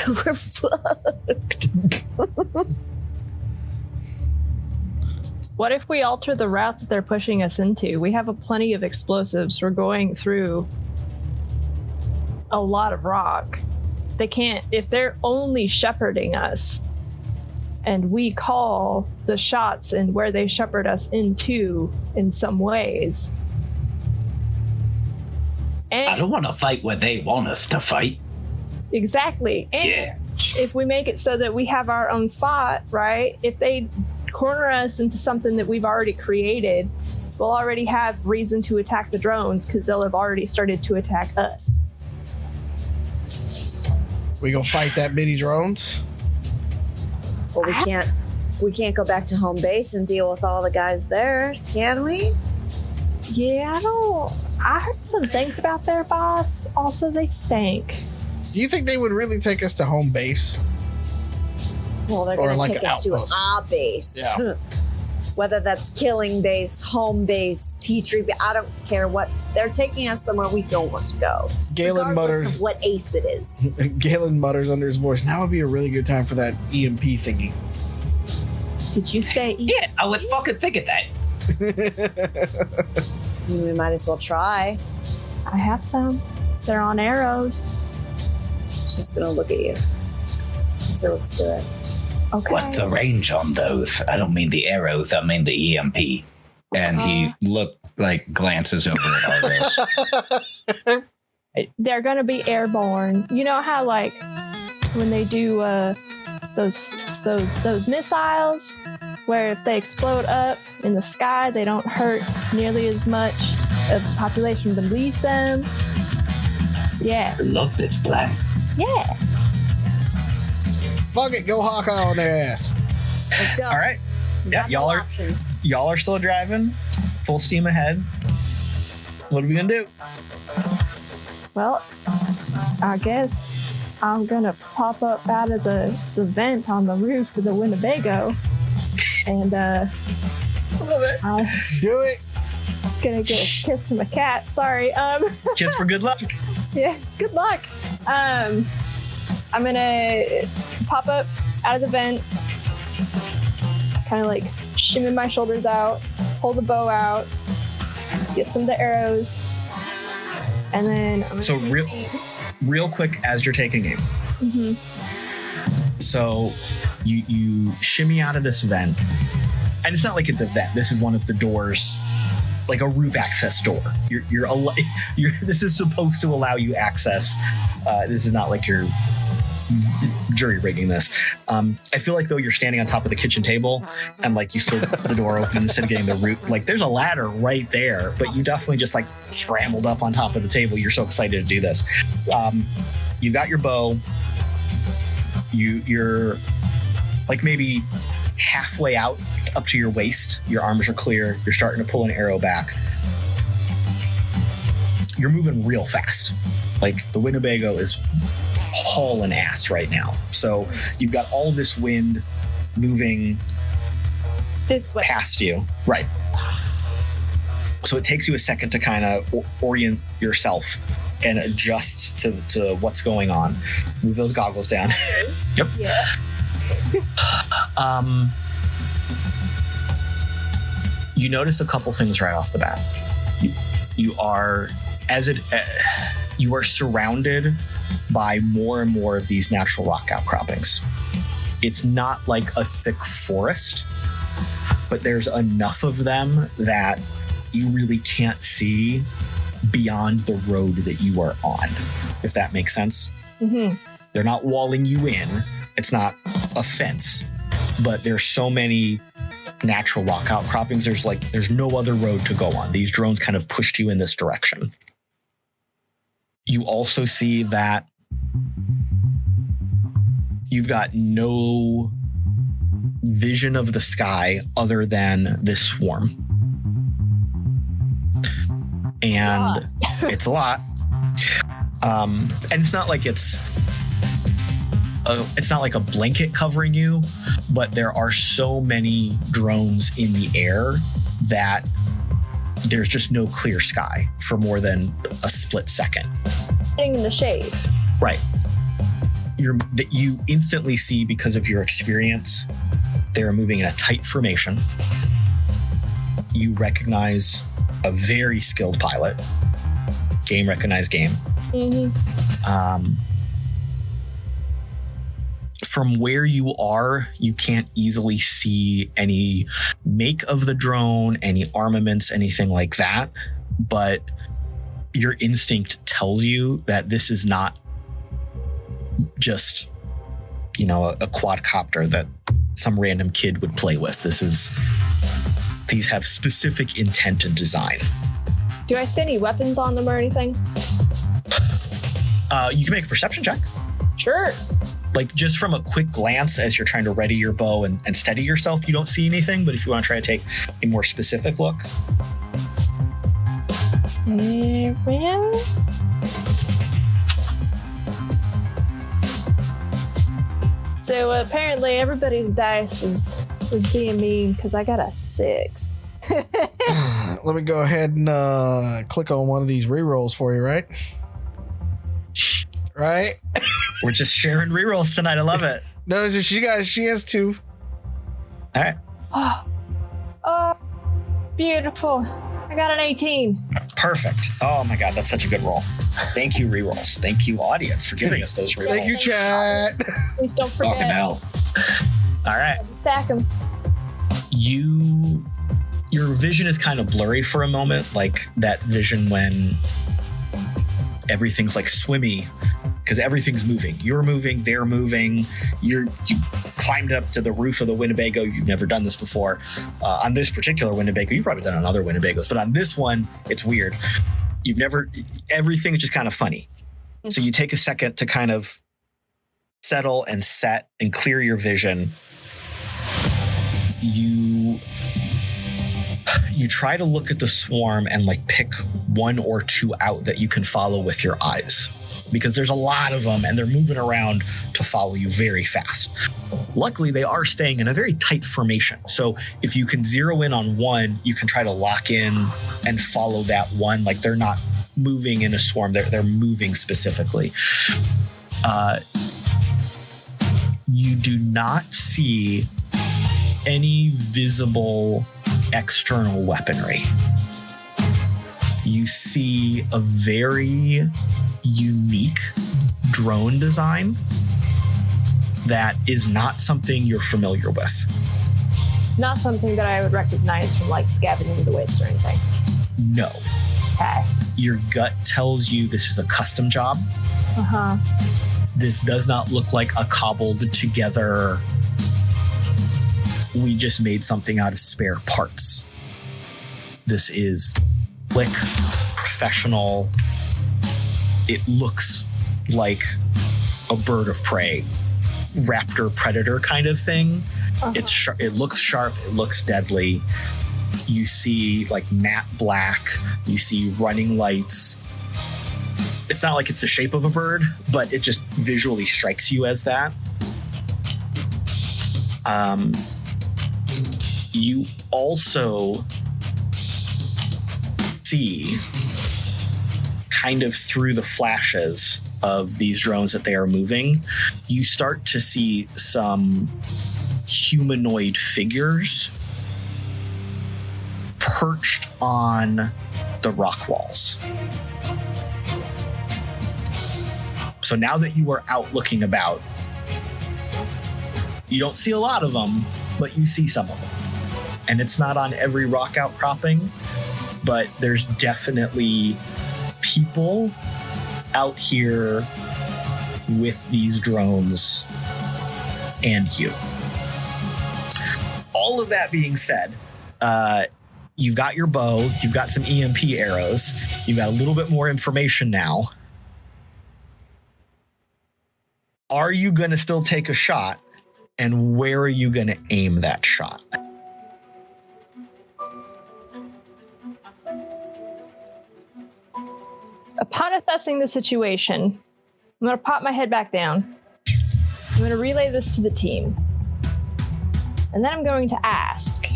we're fucked. What if we alter the route that they're pushing us into? We have plenty of explosives. We're going through a lot of rock. They can't, if they're only shepherding us and we call the shots and where they shepherd us into in some ways. And I don't want to fight where they want us to fight. Exactly. And if we make it so that we have our own spot, right? If they corner us into something that we've already created, we'll already have reason to attack the drones because they'll have already started to attack us. We gonna fight that many drones? Well, we can't go back to home base and deal with all the guys there, can we? Yeah, I heard some things about their boss. Also, they stank. Do you think they would really take us to home base? Well, they're Or going like to take an us to outpost. our base. Yeah. Whether that's killing base, home base, tea tree, I don't care what. They're taking us somewhere we don't want to go. Galen regardless mutters. of what ace it is. Galen mutters under his voice. Now would be a really good time for that EMP thingy. Did you say? Yeah, I would fucking think of that. We might as well try. I have some. They're on arrows. Just gonna look at you. So let's do it. Okay. What's the range on those? I don't mean the arrows, I mean the EMP. And he glances over at Argos. They're gonna be airborne. You know how like when they do those missiles, where if they explode up in the sky, they don't hurt nearly as much of the population beneath them. Yeah. I love this plan. Yeah. Fuck it, go Hawkeye on their ass. Let's go. All right. We Yeah, got no options. y'all are still driving, full steam ahead. What are we gonna do? Well, I guess I'm gonna pop up out of the vent on the roof of the Winnebago, and I'm Do it. gonna get a kiss from a cat. Sorry. Kiss for good luck. Yeah. Good luck. I'm gonna pop up out of the vent, kind of like shimmy my shoulders out, pull the bow out, get some of the arrows, and then I'm gonna So real quick as you're taking aim. Mm-hmm. So you shimmy out of this vent, and it's not like it's a vent. This is one of the doors, like a roof access door. You're this is supposed to allow you access. This is not like you're jury rigging this. I feel like though you're standing on top of the kitchen table and like you slid the door open instead of getting the root. Like there's a ladder right there, but you definitely just like scrambled up on top of the table. You're so excited to do this. You got your bow. You're like maybe halfway out up to your waist. Your arms are clear. You're starting to pull an arrow back. You're moving real fast. Like the Winnebago is hauling ass right now. So you've got all this wind moving this way. past you. Right. So it takes you a second to kind of orient yourself and adjust to what's going on. Move those goggles down. Yep. Yeah. You notice a couple things right off the bat. You are surrounded by more and more of these natural rock outcroppings. It's not like a thick forest, but there's enough of them that you really can't see beyond the road that you are on, if that makes sense. Mm-hmm. They're not walling you in. It's not a fence, but there's so many natural rock outcroppings. There's no other road to go on. These drones kind of pushed you in this direction. You also see that you've got no vision of the sky other than this swarm. And it's a lot. And it's not like it's not like a blanket covering you, but there are so many drones in the air that there's just no clear sky for more than a split second. Getting in the shade. Right. You instantly see, because of your experience, they're moving in a tight formation. You recognize a very skilled pilot. Game recognized game. Mm-hmm. From where you are, you can't easily see any make of the drone, any armaments, anything like that. But your instinct tells you that this is not just, a quadcopter that some random kid would play with. These have specific intent and design. Do I see any weapons on them or anything? You can make a perception check. Sure. Like just from a quick glance as you're trying to ready your bow and steady yourself, you don't see anything, but if you want to try to take a more specific look. So apparently everybody's dice is being mean because I got a 6. Let me go ahead and click on one of these rerolls for you, right? Right? We're just sharing rerolls tonight. I love it. No, she has 2. All right. Oh, beautiful. I got an 18. Perfect. Oh my God, that's such a good roll. Thank you, rerolls. Thank you, audience, for giving us those rerolls. Thank you, chat. Please don't forget. Fucking hell. All right. Stack them. Your vision is kind of blurry for a moment, like that vision when everything's like swimmy because everything's moving. You're moving, they're moving. You climbed up to the roof of the Winnebago. You've never done this before. On this particular Winnebago, you've probably done it on other Winnebagos, but on this one, it's weird. Everything's just kind of funny. So you take a second to kind of settle and set and clear your vision. You try to look at the swarm and like pick 1 or 2 out that you can follow with your eyes, because there's a lot of them and they're moving around to follow you very fast. Luckily, they are staying in a very tight formation. So if you can zero in on one, you can try to lock in and follow that one. Like they're not moving in a swarm, they're moving specifically. You do not see any visible external weaponry. You see a very unique drone design that is not something you're familiar with. It's not something that I would recognize from like Scavenging the Waste or anything. No. Okay. Your gut tells you this is a custom job. Uh-huh. This does not look like a cobbled together, we just made something out of spare parts. This is slick, professional. It looks like a bird of prey, raptor predator kind of thing. Uh-huh. It looks sharp. It looks deadly. You see like matte black. You see running lights. It's not like it's the shape of a bird, but it just visually strikes you as that. You also see, kind of through the flashes of these drones that they are moving, you start to see some humanoid figures perched on the rock walls. So now that you are out looking about, you don't see a lot of them, but you see some of them. And it's not on every rock outcropping, but there's definitely people out here with these drones and you. All of that being said, you've got your bow, you've got some EMP arrows, you've got a little bit more information now. Are you going to still take a shot? And where are you going to aim that shot? Upon assessing the situation, I'm going to pop my head back down. I'm going to relay this to the team. And then I'm going to ask,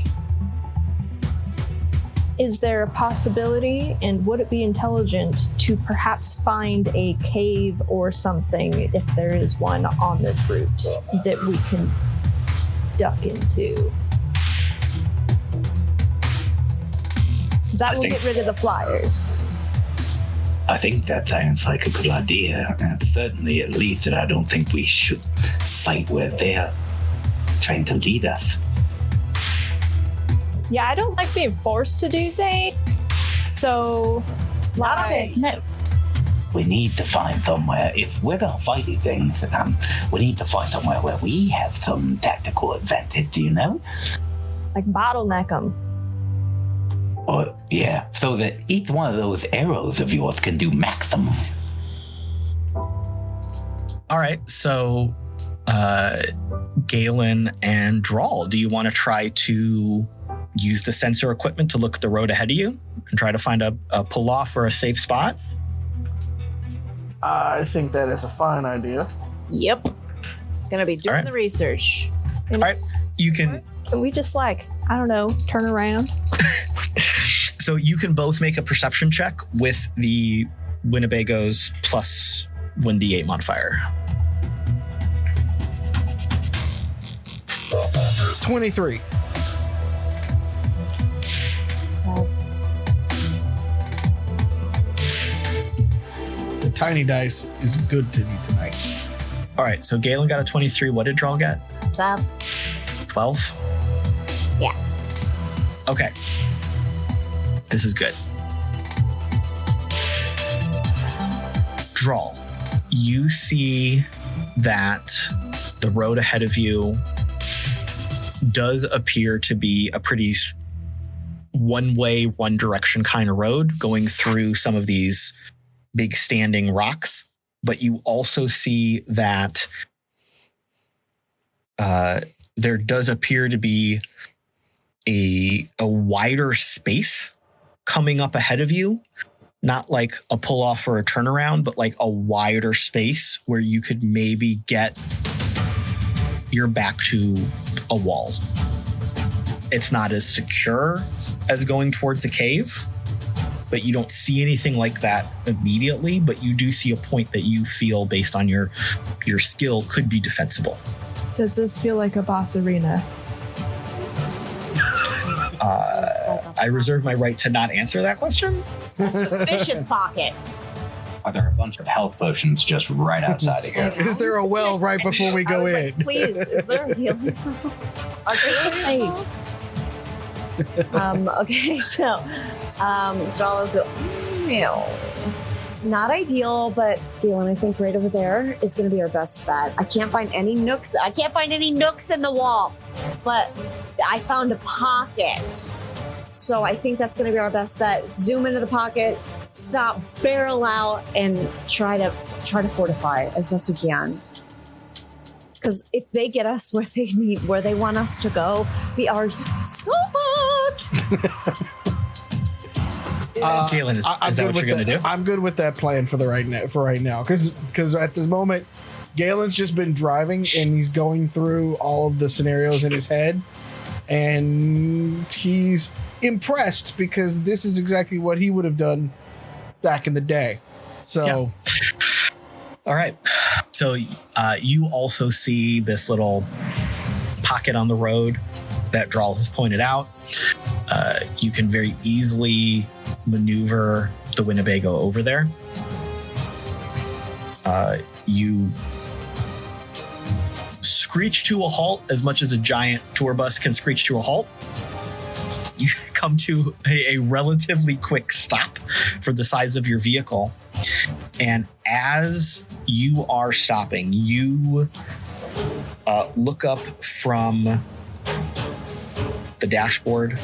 is there a possibility, and would it be intelligent to perhaps find a cave or something, if there is one on this route, that we can duck into? That will get rid of the flyers. I think that sounds like a good idea. Certainly, at least, that I don't think we should fight where they're trying to lead us. Yeah, I don't like being forced to do things. So, Not okay. No. we need to find somewhere. If we're gonna fight these things, we need to find somewhere where we have some tactical advantage, you know? Like bottleneck them. Or, yeah, so that each one of those arrows of yours can do maximum. All right, so Galen and Drall, do you want to try to use the sensor equipment to look at the road ahead of you and try to find a pull off or a safe spot? I think that is a fine idea. Yep. Gonna be doing the research. All right, you can. Can we just I don't know, turn around? So you can both make a perception check with the Winnebago's plus 1d8 modifier. 23. The tiny dice is good to me tonight. All right, so Galen got a 23. What did Drall get? 12. 12? Yeah. Okay. This is good. Drall, you see that the road ahead of you does appear to be a pretty one-way, one-direction kind of road going through some of these big standing rocks. But you also see that there does appear to be a wider space coming up ahead of you, not like a pull off or a turnaround, but like a wider space where you could maybe get your back to a wall. It's not as secure as going towards the cave, but you don't see anything like that immediately, but you do see a point that you feel based on your skill could be defensible. Does this feel like a boss arena? I reserve my right to not answer that question. Suspicious pocket. Are there a bunch of health potions just right outside of here? Is there a well right before we go in? Please, is there a healing? Are there healing? Okay, so Drall is not ideal, but Galen, I think right over there is going to be our best bet. I can't find any nooks in the wall, but I found a pocket. So I think that's going to be our best bet. Zoom into the pocket, stop, barrel out, and try to fortify as best we can. Because if they get us where they want us to go, we are so fucked. Galen, is that what you're going to do? I'm good with that plan for right now. Because at this moment, Galen's just been driving and he's going through all of the scenarios in his head, and he's impressed because this is exactly what he would have done back in the day. So, yeah. All right. So you also see this little pocket on the road that Drall has pointed out. You can very easily maneuver the Winnebago over there. You screech to a halt as much as a giant tour bus can screech to a halt. You come to a relatively quick stop for the size of your vehicle. And as you are stopping, you look up from the dashboard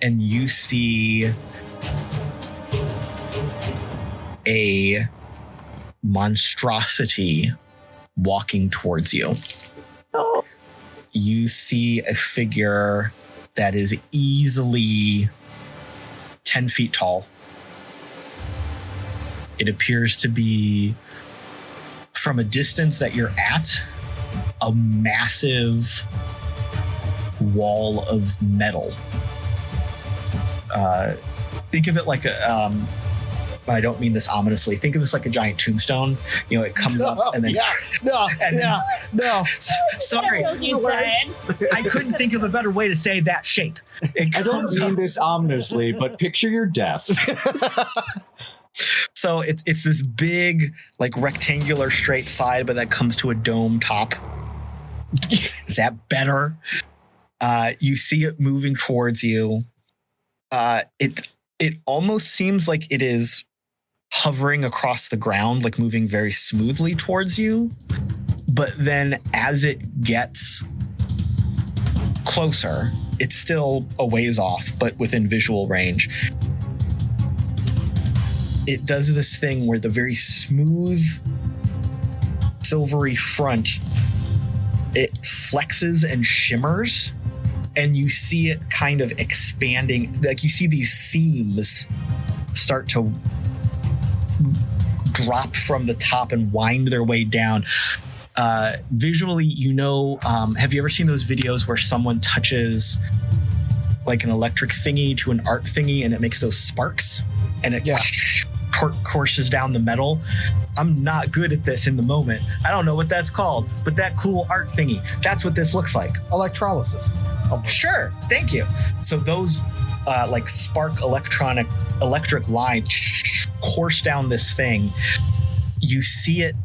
and you see a monstrosity walking towards you. Oh. You see a figure that is easily 10 feet tall. It appears to be, from a distance that you're at, a massive wall of metal. Think of it like a, I don't mean this ominously. Think of this like a giant tombstone. You know, it comes up and then. No. Sorry, I couldn't think of a better way to say that shape. I don't mean this ominously, but picture your death. So it's this big, like rectangular straight side, but that comes to a dome top. Is that better? You see it moving towards you. It almost seems like it is hovering across the ground, like moving very smoothly towards you. But then as it gets closer, it's still a ways off, but within visual range. It does this thing where the very smooth, silvery front, it flexes and shimmers, and you see it kind of expanding. Like you see these seams start to drop from the top and wind their way down. Visually, have you ever seen those videos where someone touches like an electric thingy to an art thingy and it makes those sparks and it courses down the metal? I'm not good at this in the moment. I don't know what that's called, but that cool art thingy, that's what this looks like. Electrolysis. Sure, thank you. So those like spark electric lines course down this thing. You see it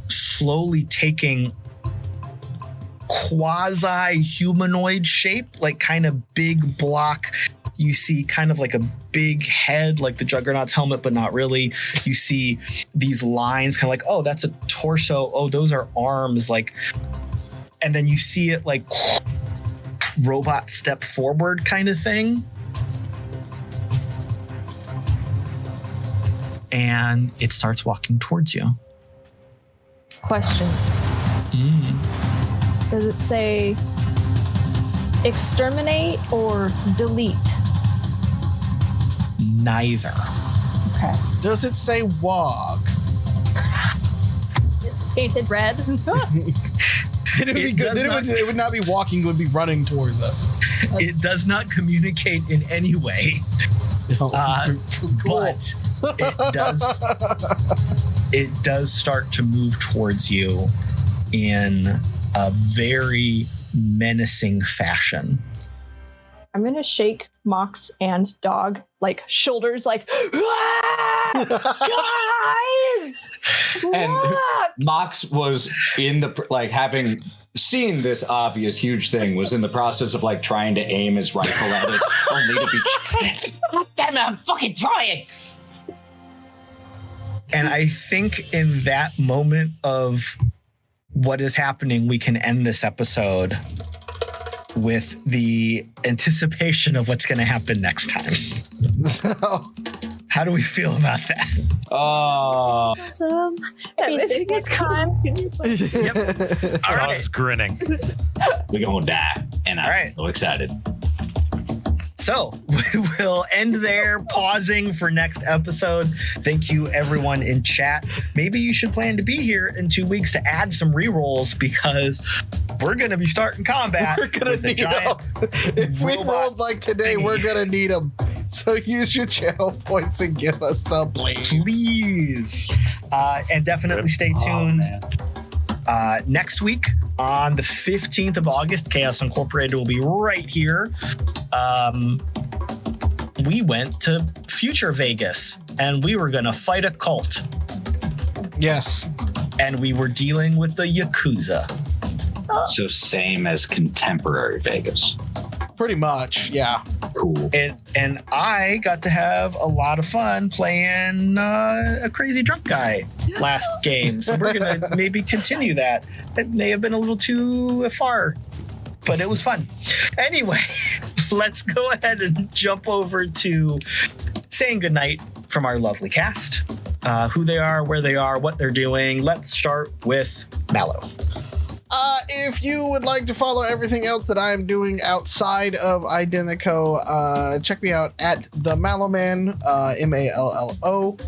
slowly taking quasi-humanoid shape, like kind of big block. You see kind of like a big head, like the Juggernaut's helmet, but not really. You see these lines kind of like, oh, that's a torso. Oh, those are arms. Like, and then you see it like robot step forward kind of thing. And it starts walking towards you. Question. Does it say exterminate or delete? Neither. Okay. Does it say wog? Painted red. It would be good. Then it would not be walking, it would be running towards us. It does not communicate in any way. Cool. But it does start to move towards you in a very menacing fashion. I'm gonna shake Mox and Dog, like shoulders, like guys. And look! Mox was in the having seen this obvious huge thing, was in the process of trying to aim his rifle at it, only to be God damn it, I'm fucking trying. And I think in that moment of what is happening, we can end this episode with the anticipation of what's going to happen next time. How do we feel about that? Awesome. Everything is calm. Yep. All right. Dog's grinning. We're gonna die, and I'm so excited. So we will end there, pausing for next episode. Thank you, everyone in chat. Maybe you should plan to be here in 2 weeks to add some rerolls, because we're going to be starting combat with a giant If we rolled like today, we're going to need them. So use your channel points and give us some, please. And definitely stay tuned. Next week on the 15th of August, Chaos Incorporated will be right here. We went to future Vegas and we were going to fight a cult. Yes. And we were dealing with the Yakuza. So same as contemporary Vegas. Pretty much, yeah. Cool. And I got to have a lot of fun playing a crazy drunk guy last game. So we're going to maybe continue that. It may have been a little too far, but it was fun. Anyway, let's go ahead and jump over to saying goodnight from our lovely cast. Who they are, where they are, what they're doing. Let's start with Mallo. If you would like to follow everything else that I am doing outside of Identico, check me out at the Mallo Man, MALLOMAN,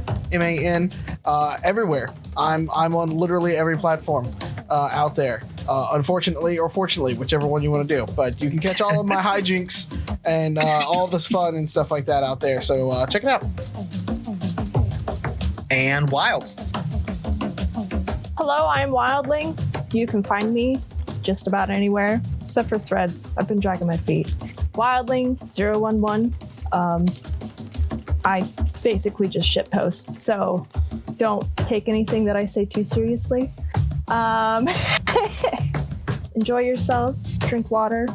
everywhere. I'm on literally every platform out there. Unfortunately or fortunately, whichever one you want to do. But you can catch all of my hijinks and all this fun and stuff like that out there. So check it out. And Wild. Hello, I'm Wildling. You can find me just about anywhere except for Threads. I've been dragging my feet. Wildling011. I basically just shitpost, so don't take anything that I say too seriously. Enjoy yourselves. Drink water.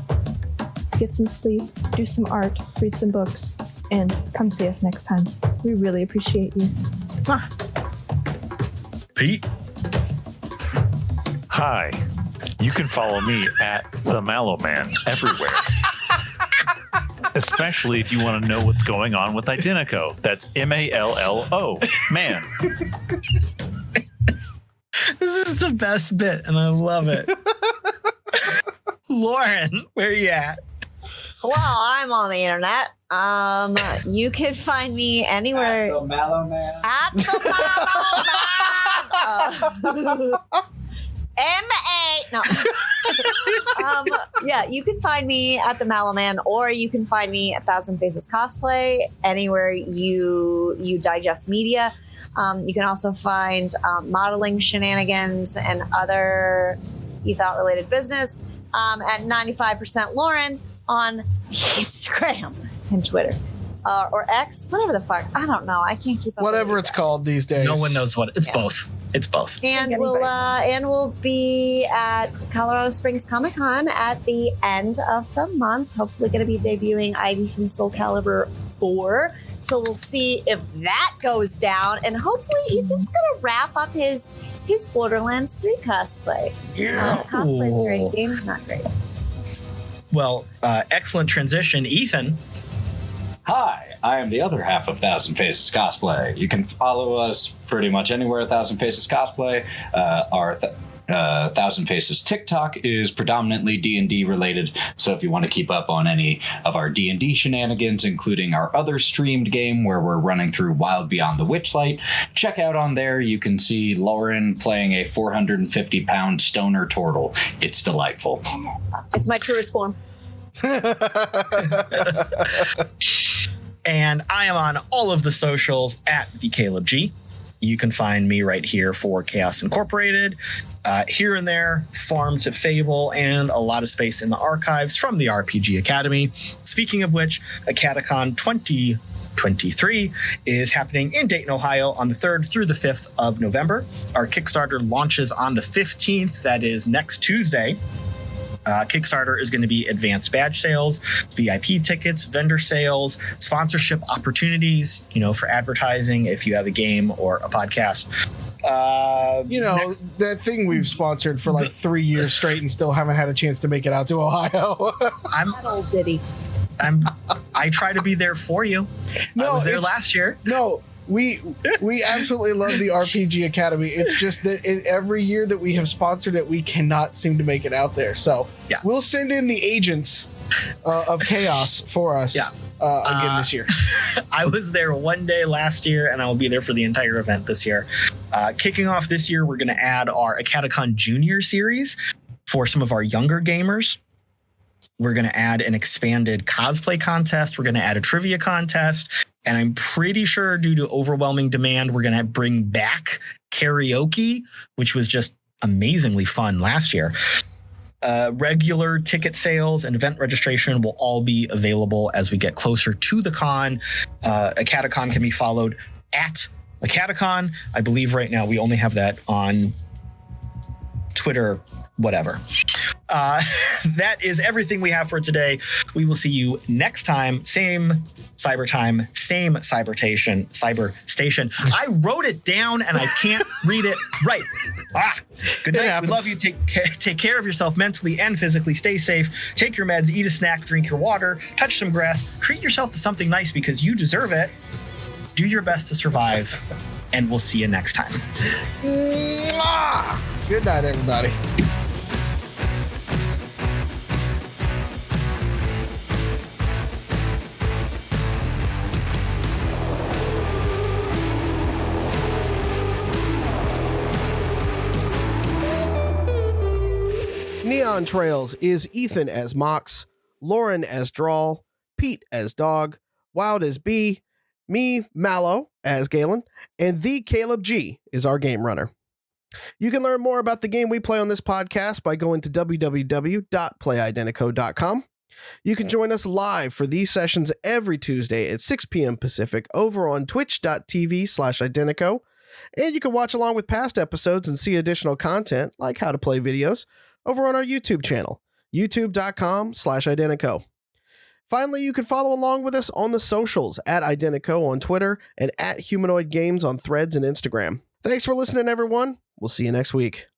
get some sleep, do some art, read some books, and come see us next time. We really appreciate you. Mwah. Pete. Hi. You can follow me at the Mallo Man everywhere. Especially if you want to know what's going on with Identico. That's Mallo, man. This is the best bit, and I love it. Lauren, where are you at? Well, I'm on the internet. You can find me anywhere. The Mallo Man. At the Mallo Man. M-A. No. Yeah, you can find me at the Mallo Man, or you can find me at Thousand Faces Cosplay, anywhere you digest media. You can also find modeling shenanigans and other ethos related business at 95% Lauren on Instagram and Twitter. Or X, whatever the fuck. I don't know. I can't keep up. Whatever it's called these days. No one knows what it's both. It's both. And we'll be at Colorado Springs Comic Con at the end of the month. Hopefully going to be debuting Ivy from Soul Calibur 4. So we'll see if that goes down. And hopefully Ethan's going to wrap up his Borderlands 3 cosplay. Yeah. Cosplay's great. Game's not great. Well, excellent transition. Ethan. Hi, I am the other half of Thousand Faces Cosplay. You can follow us pretty much anywhere at Thousand Faces Cosplay. Our Thousand Faces TikTok is predominantly D&D related, so if you want to keep up on any of our D&D shenanigans, including our other streamed game where we're running through Wild Beyond the Witchlight, check out on there. You can see Lauren playing a 450-pound stoner turtle. It's delightful. It's my truest form. And I am on all of the socials at the Caleb G. You can find me right here for Chaos Incorporated. Here and there, Farm to Fable, and a lot of space in the archives from the RPG Academy. Speaking of which, Acadecon 2023 is happening in Dayton, Ohio on the 3rd through the 5th of November. Our Kickstarter launches on the 15th. That is next Tuesday. Kickstarter is going to be advanced badge sales, VIP tickets, vendor sales, sponsorship opportunities, for advertising if you have a game or a podcast. That thing we've sponsored for like 3 years straight and still haven't had a chance to make it out to Ohio. That old ditty. I try to be there for you. I was there last year. No. We absolutely love the RPG Academy. It's just that every year that we have sponsored it, we cannot seem to make it out there. So we'll send in the agents of chaos for us again this year. I was there one day last year, and I will be there for the entire event this year. Kicking off this year, we're going to add our Acadecon Junior series for some of our younger gamers. We're going to add an expanded cosplay contest. We're going to add a trivia contest. And I'm pretty sure due to overwhelming demand, we're going to bring back karaoke, which was just amazingly fun last year. Regular ticket sales and event registration will all be available as we get closer to the con. Acadecon can be followed at Acadecon. I believe right now we only have that on Twitter, whatever. That is everything we have for today. We will see you next time. Same cyber time, same cyber station. I wrote it down and I can't read it right. Good night. We love you. Take care of yourself mentally and physically. Stay safe. Take your meds, eat a snack, drink your water, touch some grass, treat yourself to something nice because you deserve it. Do your best to survive, and we'll see you next time. Good night, everybody. Neon Trails is Ethan as Mox, Lauren as Drall, Pete as Dog, Wild as Bee, me, Mallo, as Galen, and the Caleb G is our game runner. You can learn more about the game we play on this podcast by going to www.playidentico.com. You can join us live for these sessions every Tuesday at 6 p.m. Pacific over on twitch.tv/Identico, and you can watch along with past episodes and see additional content like how to play videos over on our YouTube channel, youtube.com/Identico. Finally, you can follow along with us on the socials at Identico on Twitter and at Humanoid Games on Threads and Instagram. Thanks for listening, everyone. We'll see you next week.